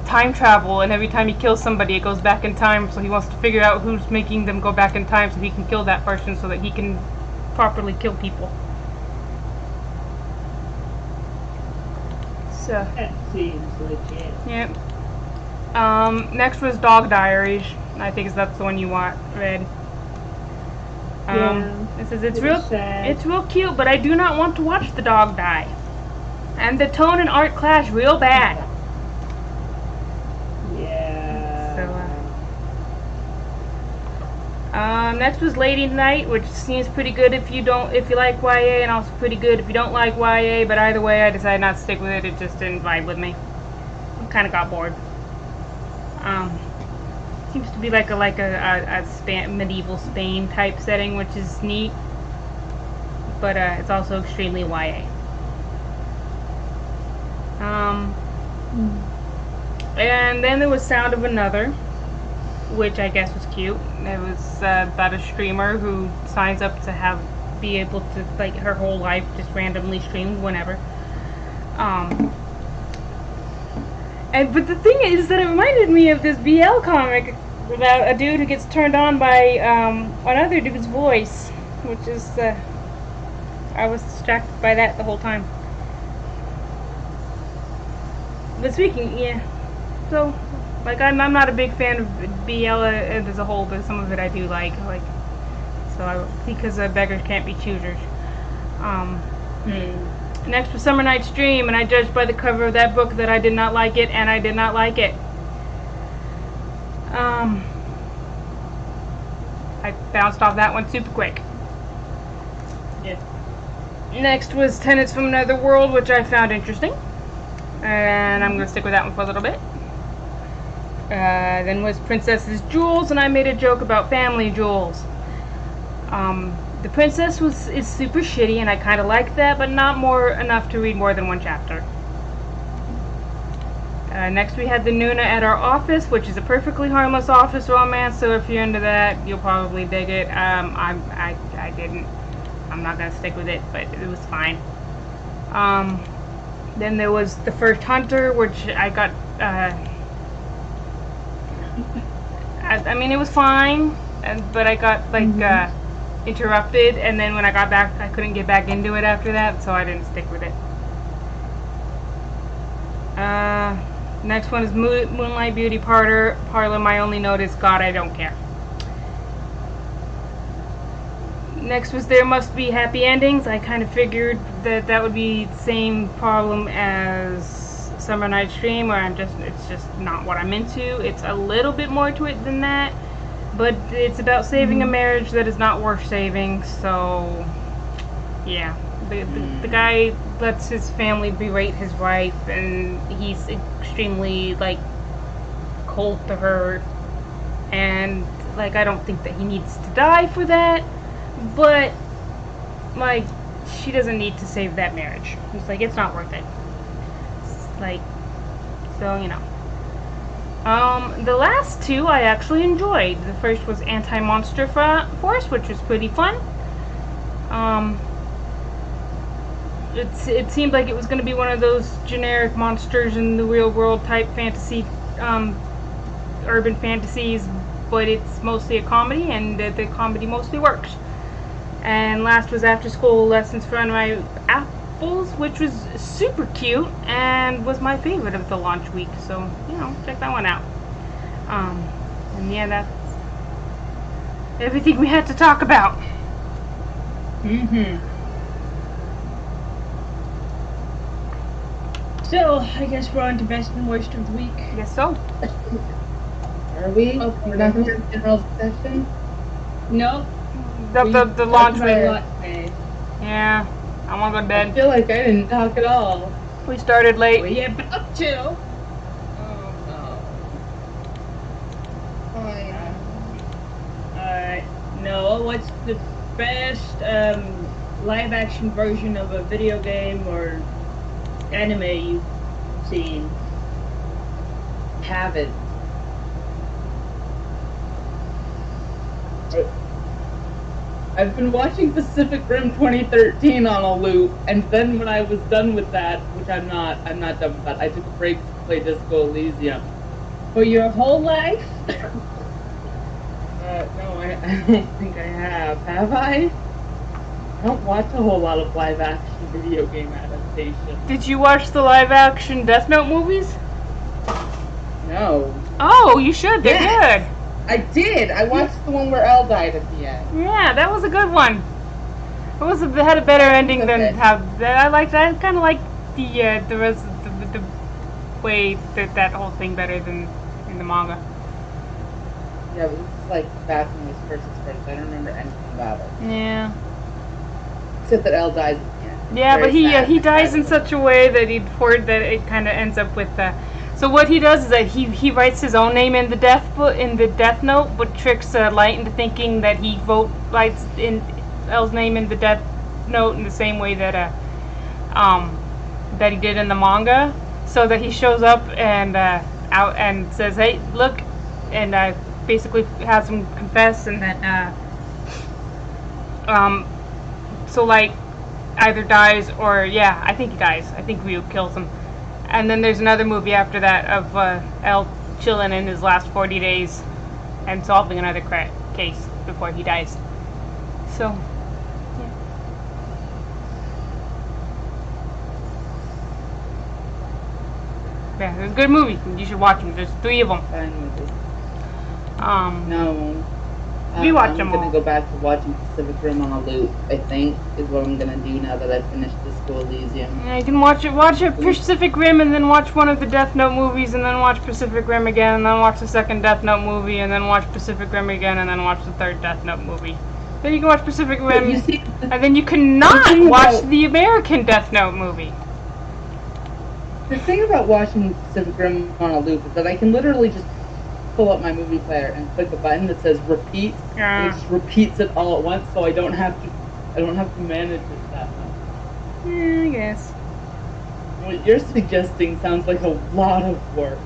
time travel, and every time he kills somebody, it goes back in time, so he wants to figure out who's making them go back in time so he can kill that person so that he can properly kill people. So,
That seems legit.
yep. Next was Dog Diaries. I think that's the one you read. It says it's real cute, but I do not want to watch the dog die. And the tone and art clash real bad.
Yeah.
So, next was Lady Night, which seems pretty good if you like YA, and also pretty good if you don't like YA. But either way, I decided not to stick with it. It just didn't vibe with me. I kind of got bored. Seems to be like a medieval Spain type setting, which is neat. But it's also extremely YA. And then there was Sound of Another, which I guess was cute. It was about a streamer who signs up to be able to, like, her whole life just randomly stream whenever. But the thing is that it reminded me of this BL comic about a dude who gets turned on by another dude's voice, which is I was distracted by that the whole time. But speaking, yeah. So, like, I'm not a big fan of BL as a whole, but some of it I do like. Because beggars can't be choosers. Next was Summer Night's Dream, and I judged by the cover of that book that I did not like it, and I did not like it. I bounced off that one super quick.
Yeah.
Next was Tenants from Another World, which I found interesting, and I'm going to stick with that one for a little bit. Then was Princess's Jewels, and I made a joke about family jewels. The princess is super shitty, and I kind of like that, but not enough to read more than one chapter. Next we had The Nuna at Our Office, which is a perfectly harmless office romance, so if you're into that, you'll probably dig it. I didn't. I'm not gonna stick with it, but it was fine. Then there was The First Hunter, which I got, I mean, it was fine, but I got, interrupted, and then when I got back, I couldn't get back into it after that, so I didn't stick with it. Next one is Moonlight Beauty Parlor. My only note is, God, I don't care. Next was There Must Be Happy Endings. I kind of figured that would be the same problem as Summer Night's Dream, where it's just not what I'm into. It's a little bit more to it than that, but it's about saving a marriage that is not worth saving, so yeah. The guy lets his family berate his wife, and he's extremely, cold to her, and, I don't think that he needs to die for that, but like, she doesn't need to save that marriage. It's like, it's not worth it. It's like, so, you know. The last two I actually enjoyed. The first was Anti-Monster Force, which was pretty fun. It seemed like it was going to be one of those generic monsters in the real world type fantasy, urban fantasies, but it's mostly a comedy, and the comedy mostly works. And last was After School Lessons for My Apples, which was super cute and was my favorite of the launch week. So, you know, check that one out. And yeah, that's everything we had to talk about.
So, I guess we're on to best and worst of the week.
I guess so.
Are we?
Okay.
We're not going to have general discussion?
No.
The launch week.
week.
Yeah, I want to go to
I
bed.
feel like I didn't talk at all.
We started late.
Well, yeah, but up to.
Oh, no. Fine.
Alright. Noah, what's the best live action version of a video game or anime you've seen?
Haven't. I've been watching Pacific Rim 2013 on a loop, and then when I was done with that, which I'm not done with that, I took a break to play Disco Elysium.
For your whole life?
No, I don't think I have. Have I? I don't watch a whole lot of live action video game adaptations.
Did you watch the live action Death Note movies?
No.
Oh, you should. They're
Yes. I did! I watched the one where Elle died at the end.
good. Yeah, that was a good one. It had a better ending than
Okay.
how I kind of liked the rest of the way that whole thing better than in the manga.
Yeah, but this is like back when it was first expressed. I don't remember anything about it.
Yeah.
Except that Elle dies at the end.
Yeah,
Very
but he
sad.
he dies in such a way that it kind of ends up with So what he does is that he writes his own name in the death note, but tricks Light into thinking that he writes in Elle's name in the death note in the same way that that he did in the manga, so that he shows up and out and says, "Hey, look," and basically has him confess, and then so Light either dies or I think he dies. I think Ryu kills him. And then there's another movie after that of Elle chilling in his last 40 days and solving another case before he dies. So, yeah, it's a good movie. You should watch them. There's 3 of them.
Fine with it. No.
We watch
I'm
them
gonna
all.
go back to watching Pacific Rim on a loop, I think, is what I'm gonna do now that I've finished Disco Elysium.
Yeah, you can watch Pacific Rim and then watch one of the Death Note movies and then watch Pacific Rim again and then watch the second Death Note movie and then watch Pacific Rim again and then watch the third Death Note movie. Then you can watch Pacific Rim
You see,
and then you cannot
thing
watch
about-
the American Death Note movie.
the thing about watching Pacific Rim on a loop is that I can literally just pull up my movie player and click a button that says repeat, and it just repeats it all at once, so I don't have to manage it that much.
Yeah, I guess.
What you're suggesting sounds like a lot of work.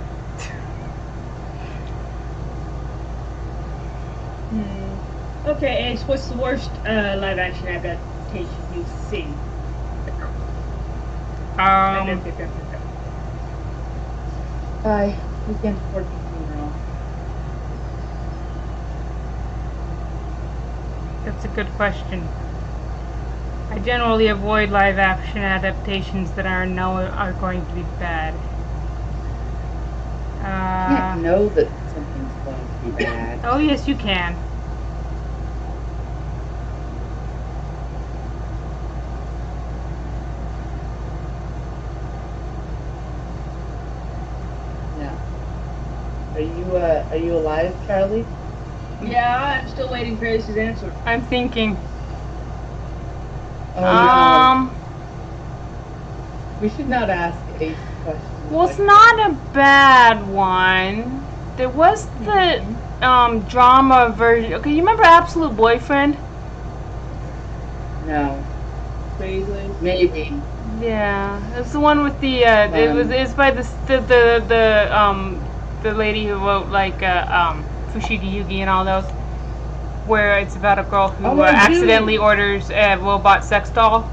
Okay, Ace, what's the worst live action adaptation you've seen?
Bye. We can't afford the funeral.
That's a good question. I generally avoid live action adaptations that are going to be bad.
You can't know that something's going to be bad.
Oh yes, you can.
Yeah. Are you alive, Charlie?
Yeah, I'm still waiting for Ace's answer.
I'm thinking.
Oh, we should not ask Ace questions.
Well, it's not a bad one. There was the drama version. Okay, you remember Absolute Boyfriend?
No.
vaguely.
Maybe.
Yeah, it's the one with the. It's by the lady who wrote like Fushigi Yugi and all those, where it's about a girl who accidentally orders a robot sex doll.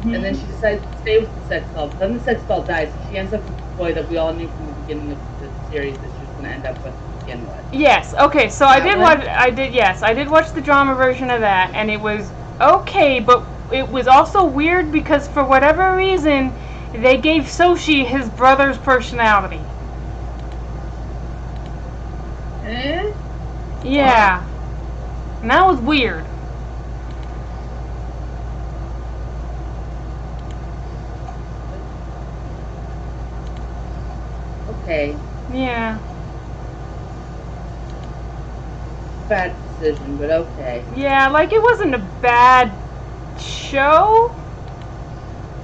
And then she decides to stay with the sex doll. But then the sex doll dies. So she ends up with the boy that we all knew from the beginning of the series that she was going to end up with to begin with.
Yes. Okay. So I did watch. Yes, I did watch the drama version of that, and it was okay, but it was also weird because for whatever reason, they gave Soshi his brother's personality.
Eh?
Yeah. And that was weird.
Okay.
Yeah.
Bad decision, but okay.
Yeah, like it wasn't a bad show.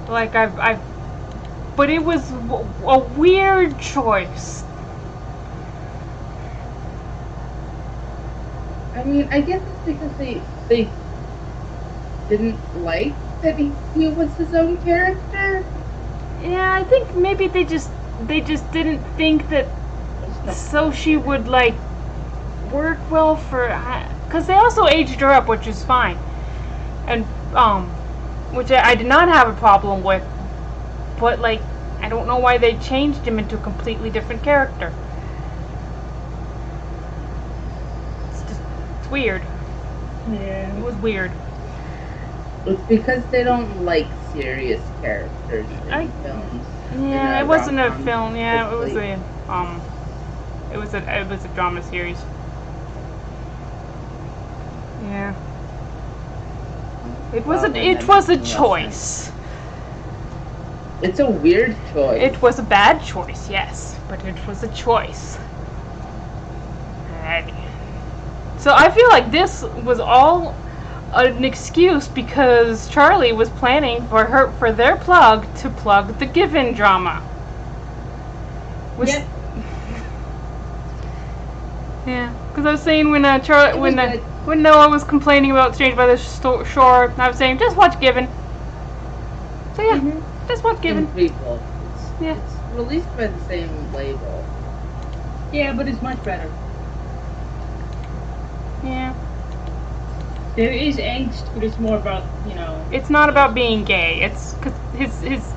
Like but it was a weird choice.
I mean, I guess it's because they didn't like that he was his own character.
Yeah, I think maybe they just didn't think that Soshi would like work well for, because they also aged her up, which is fine, and which I did not have a problem with, but like I don't know why they changed him into a completely different character. It's weird.
Yeah.
It was weird.
It's because they don't like serious characters in films.
Yeah, it wasn't a film. Yeah, it was a drama series. Yeah. It was a choice.
It's a weird choice.
It was a bad choice, yes, but it was a choice. Alrighty. So I feel like this was all an excuse because Charlie was planning for their plug to plug the Given drama.
Yep.
Yeah, because I was saying when Noah was complaining about Strange by the Shore, I was saying just watch Given. So yeah, just watch Given.
It's
Yeah.
It's released by the same label.
Yeah, but it's much better.
Yeah.
There is angst, but it's more about,
It's not about being gay. It's because his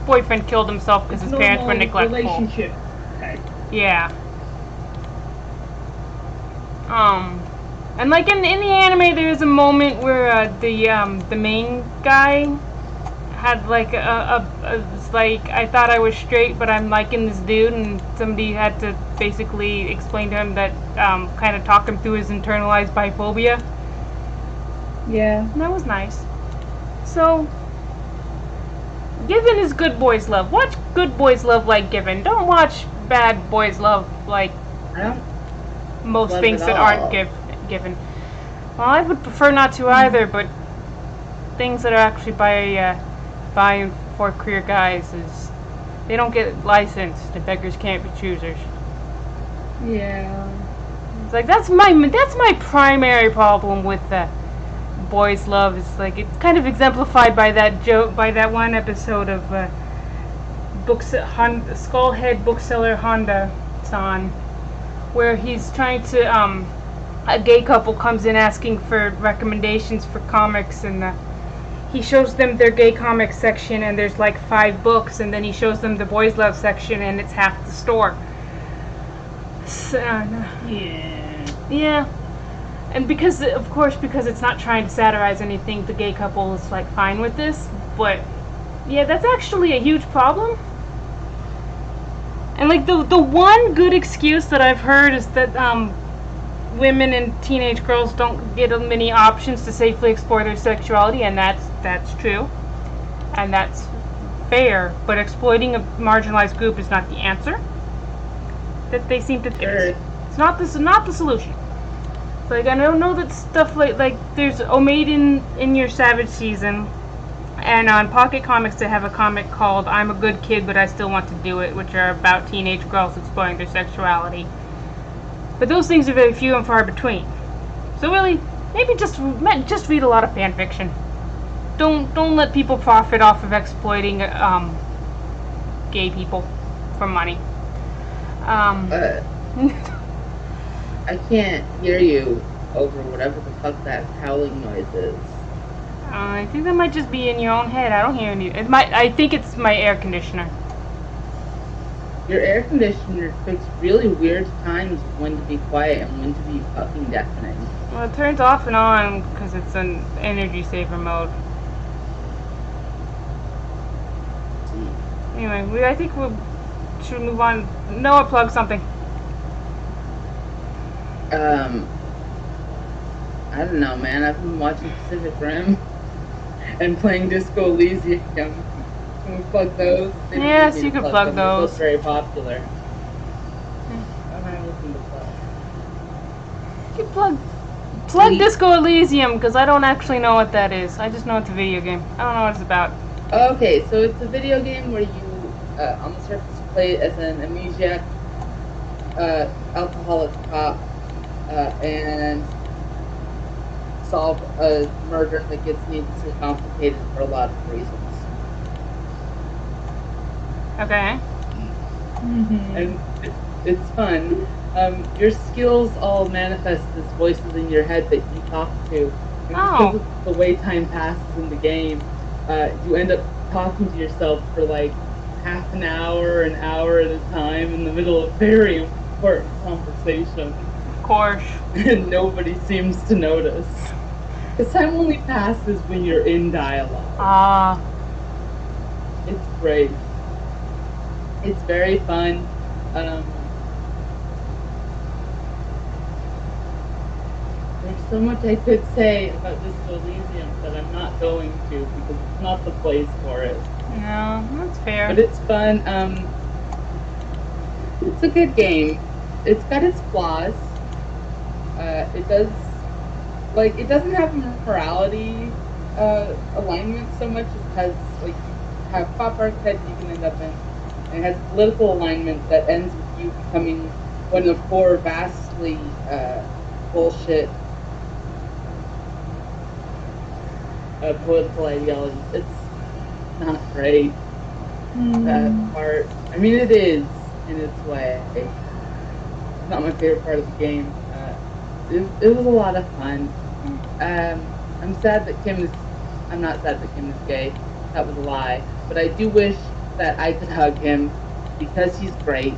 boyfriend killed himself because his parents were neglectful.
Relationship type.
Yeah. And like in the anime, there's a moment where the main guy had like it's like I thought I was straight, but I'm liking this dude, and somebody had to basically explain to him that kind of talk him through his internalized biphobia.
Yeah.
And that was nice. So, Given is good boys love. Watch good boys love like Given. Don't watch bad boys love like
I don't
most
love
things
it
that
all.
aren't given. Well, I would prefer not to either, but things that are actually by and for queer guys is they don't get licensed. The beggars can't be choosers.
Yeah.
It's like that's my primary problem with the boys love. It's like it's kind of exemplified by that joke, by that one episode of Skullhead bookseller Honda-san, where he's trying to a gay couple comes in asking for recommendations for comics, and he shows them their gay comics section, and there's like 5 books, and then he shows them the boys love section, and it's half the store. So, yeah. And because it's not trying to satirize anything, the gay couple is like fine with this, but yeah, that's actually a huge problem. And like the one good excuse that I've heard is that women and teenage girls don't get many options to safely explore their sexuality, and that's true, and that's fair. But exploiting a marginalized group is not the answer that they seem to think. It's not the solution. It's like I don't know that stuff like there's Omaiden in your Savage season, and on Pocket Comics they have a comic called I'm a Good Kid But I Still Want to Do It, which are about teenage girls exploring their sexuality. But those things are very few and far between. So really, maybe just read a lot of fan fiction. don't let people profit off of exploiting gay people for money.
I can't hear you over whatever the fuck that howling noise is.
I think that might just be in your own head. I don't hear any. I think it's my air conditioner.
Your air conditioner picks really weird times of when to be quiet and when to be fucking deafening.
Well, it turns off and on because it's an energy saver mode. Anyway, I think we should move on. Noah, plug something.
I don't know, man. I've been watching Pacific Rim and playing Disco Elysium. Can we plug those?
Yes, you can plug those.
They're both very popular. I don't have anything to plug.
You can plug Disco Elysium because I don't actually know what that is. I just know it's a video game. I don't know what it's about.
Okay, so it's a video game where you, on the surface, play as an amnesiac, alcoholic cop, and solve a murder that gets needlessly complicated for a lot of reasons.
Okay.
And it's fun. Your skills all manifest as voices in your head that you talk to. And because of the way time passes in the game, you end up talking to yourself for like half an hour at a time in the middle of very important conversation.
Of course.
And nobody seems to notice. Because time only passes when you're in dialogue. It's great. It's very fun. There's so much I could say about Disco Elysium that I'm not going to because it's not the place for it.
No, that's fair.
But it's fun. It's a good game. It's got its flaws. It doesn't have morality alignment so much as like you have pop archetypes you can end up in. And it has political alignment that ends with you becoming one of four vastly bullshit political ideologies. It's not great. That part. I mean, it is in its way. It's not my favorite part of the game. It was a lot of fun. I'm sad that I'm not sad that Kim is gay. That was a lie. But I do wish that I could hug him because he's great.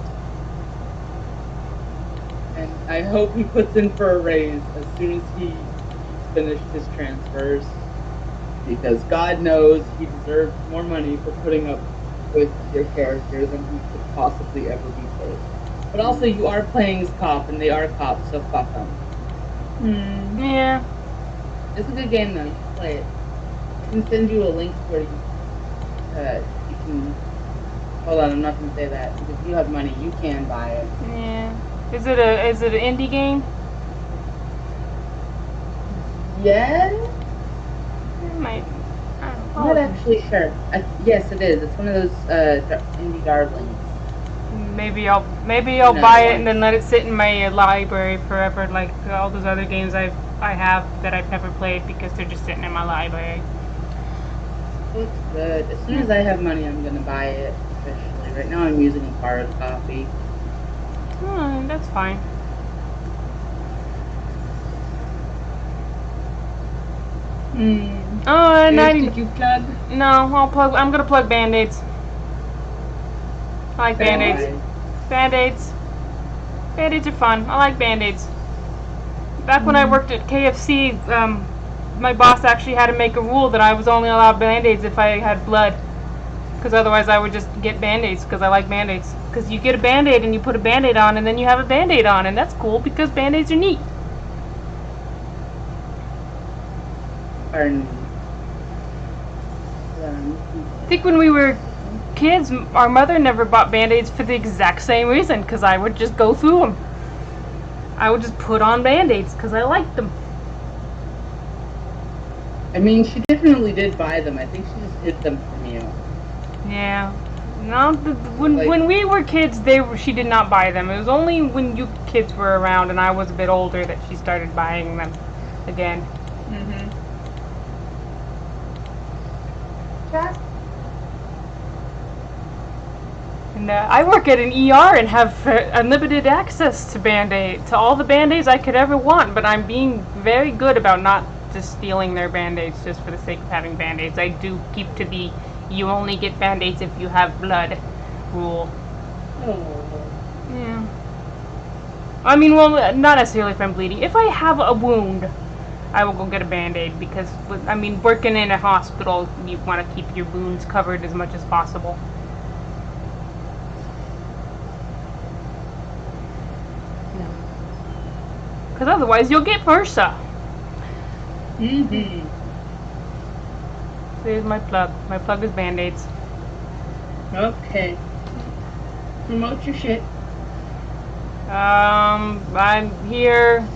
And I hope he puts in for a raise as soon as he finished his transfers. Because God knows he deserves more money for putting up with your character than he could possibly ever be paid. But also, you are playing as cop, and they are cops, so fuck them.
Yeah.
It's a good game, though. You can play it. I can send you a link where you can... Hold on, I'm not going to say that. Because if you have money, you can buy it.
Yeah. Is it an indie game?
Yeah?
It might.
I'm not actually sure. Yes, it is. It's one of those indie darlings.
Maybe I'll buy it and then let it sit in my library forever, like all those other games I have that I've never played because they're just sitting in my library.
Looks good. As soon as I have money, I'm gonna buy it officially. Right now, I'm using a borrowed copy.
That's fine. Oh, and
did you plug?
No, I'm gonna plug Band-Aids. I like Band-Aids. Band-Aids. Band-Aids are fun. I like Band-Aids. Back when I worked at KFC, my boss actually had to make a rule that I was only allowed Band-Aids if I had blood. Because otherwise I would just get Band-Aids because I like Band-Aids. Because you get a Band-Aid and you put a Band-Aid on and then you have a Band-Aid on, and that's cool because Band-Aids are neat.
I
think when we were kids, our mother never bought Band-Aids for the exact same reason, because I would just go through them. I would just put on Band-Aids because I liked them.
I mean, she definitely did buy them. I think she just hid them from you.
Yeah. No, when we were kids, she did not buy them. It was only when you kids were around and I was a bit older that she started buying them again.
chat?
And I work at an ER and have unlimited access to Band-Aid, to all the Band-Aids I could ever want, but I'm being very good about not just stealing their Band-Aids just for the sake of having Band-Aids. I do keep to the you only get Band-Aids if you have blood rule.
Oh.
Yeah. I mean, well, not necessarily if I'm bleeding. If I have a wound, I will go get a Band-Aid because, I mean, working in a hospital, you want to keep your wounds covered as much as possible. Because otherwise you'll get MRSA.
Mm-hmm.
There's my plug. My plug is Band-Aids.
Okay. Promote your shit.
I'm here.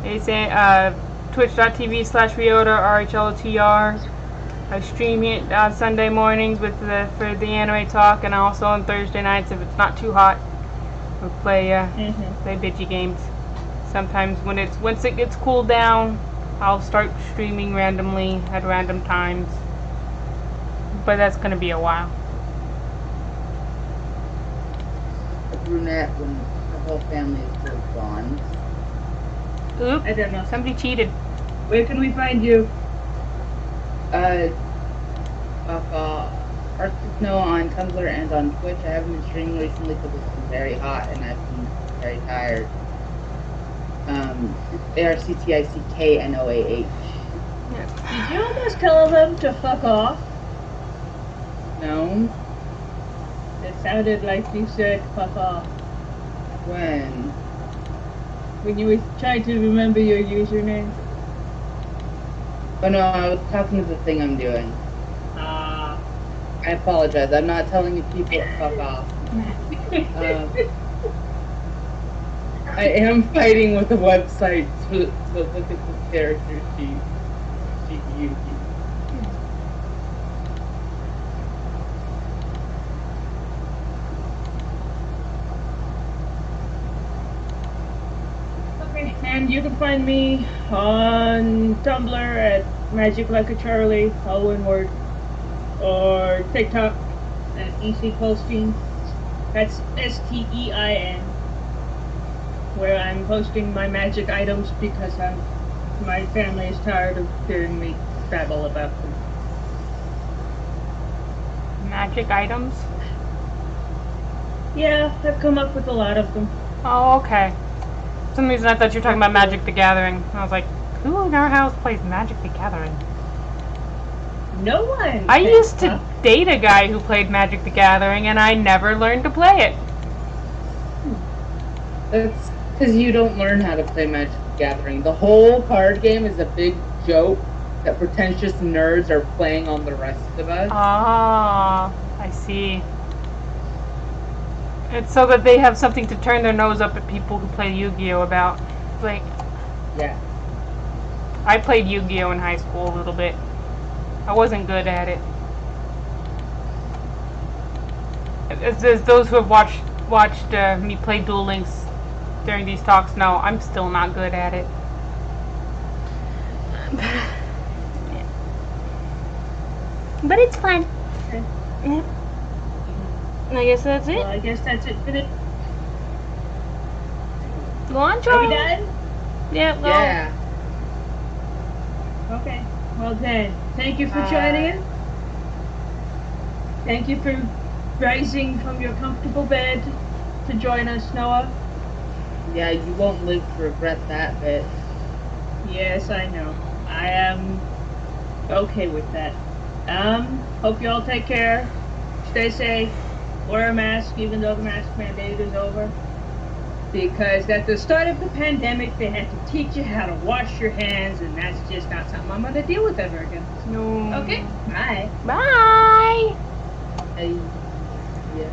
It's twitch.tv/Ryota, RHLOTR. I stream it on Sunday mornings for the anime talk, and also on Thursday nights if it's not too hot. We play bitchy games. Sometimes once it gets cooled down, I'll start streaming randomly at random times. But that's gonna be a while.
A brunette when her whole family is still gone.
Oop,
I don't know.
somebody cheated.
Where can we find you?
Arctic Snow on Tumblr and on Twitch. I haven't been streaming recently because it's been very hot and I've been very tired. ARCTICKNOAH.
Did you almost tell them to fuck off?
No?
It sounded like you said fuck off. When you were trying to remember your username.
Oh no, I was talking to the thing I'm doing.
Ah.
I apologize. I'm not telling you people to fuck off. I am fighting with the website to look at the character sheet used.
Okay, and you can find me on Tumblr at Magic Like a Charlie, all one word, or TikTok at EC Posting. That's STEIN, where I'm posting my magic items because my family is tired of hearing me babble about them.
Magic items?
Yeah, I've come up with a lot of them.
Oh, okay. For some reason I thought you were talking about Magic the Gathering. I was like, who in our house plays Magic the Gathering?
No one.
I used to date a guy who played Magic the Gathering, and I never learned to play it.
That's because you don't learn how to play Magic the Gathering. The whole card game is a big joke that pretentious nerds are playing on the rest of us.
Ah, I see. It's so that they have something to turn their nose up at people who play Yu-Gi-Oh! About. Like,
Yeah.
I played Yu-Gi-Oh! In high school a little bit. I wasn't good at it. As those who have watched me play Duel Links during these talks know, I'm still not good at it. But it's fun.
Okay.
Yeah. I guess that's it.
Well, I guess that's it for the.
Go on,
Are we
Charlie.
done?
Yeah, go.
Yeah.
Okay. Well then, thank you for joining us. Thank you for rising from your comfortable bed to join us, Noah.
Yeah, you won't live to regret that bit.
Yes, I know. I am okay with that. Hope you all take care. Stay safe. Wear a mask, even though the mask mandate is over. Because at the start of the pandemic, they had to teach you how to wash your hands, and that's just not something I'm going to deal with ever again.
No.
Okay? Bye.
Bye.
Yeah.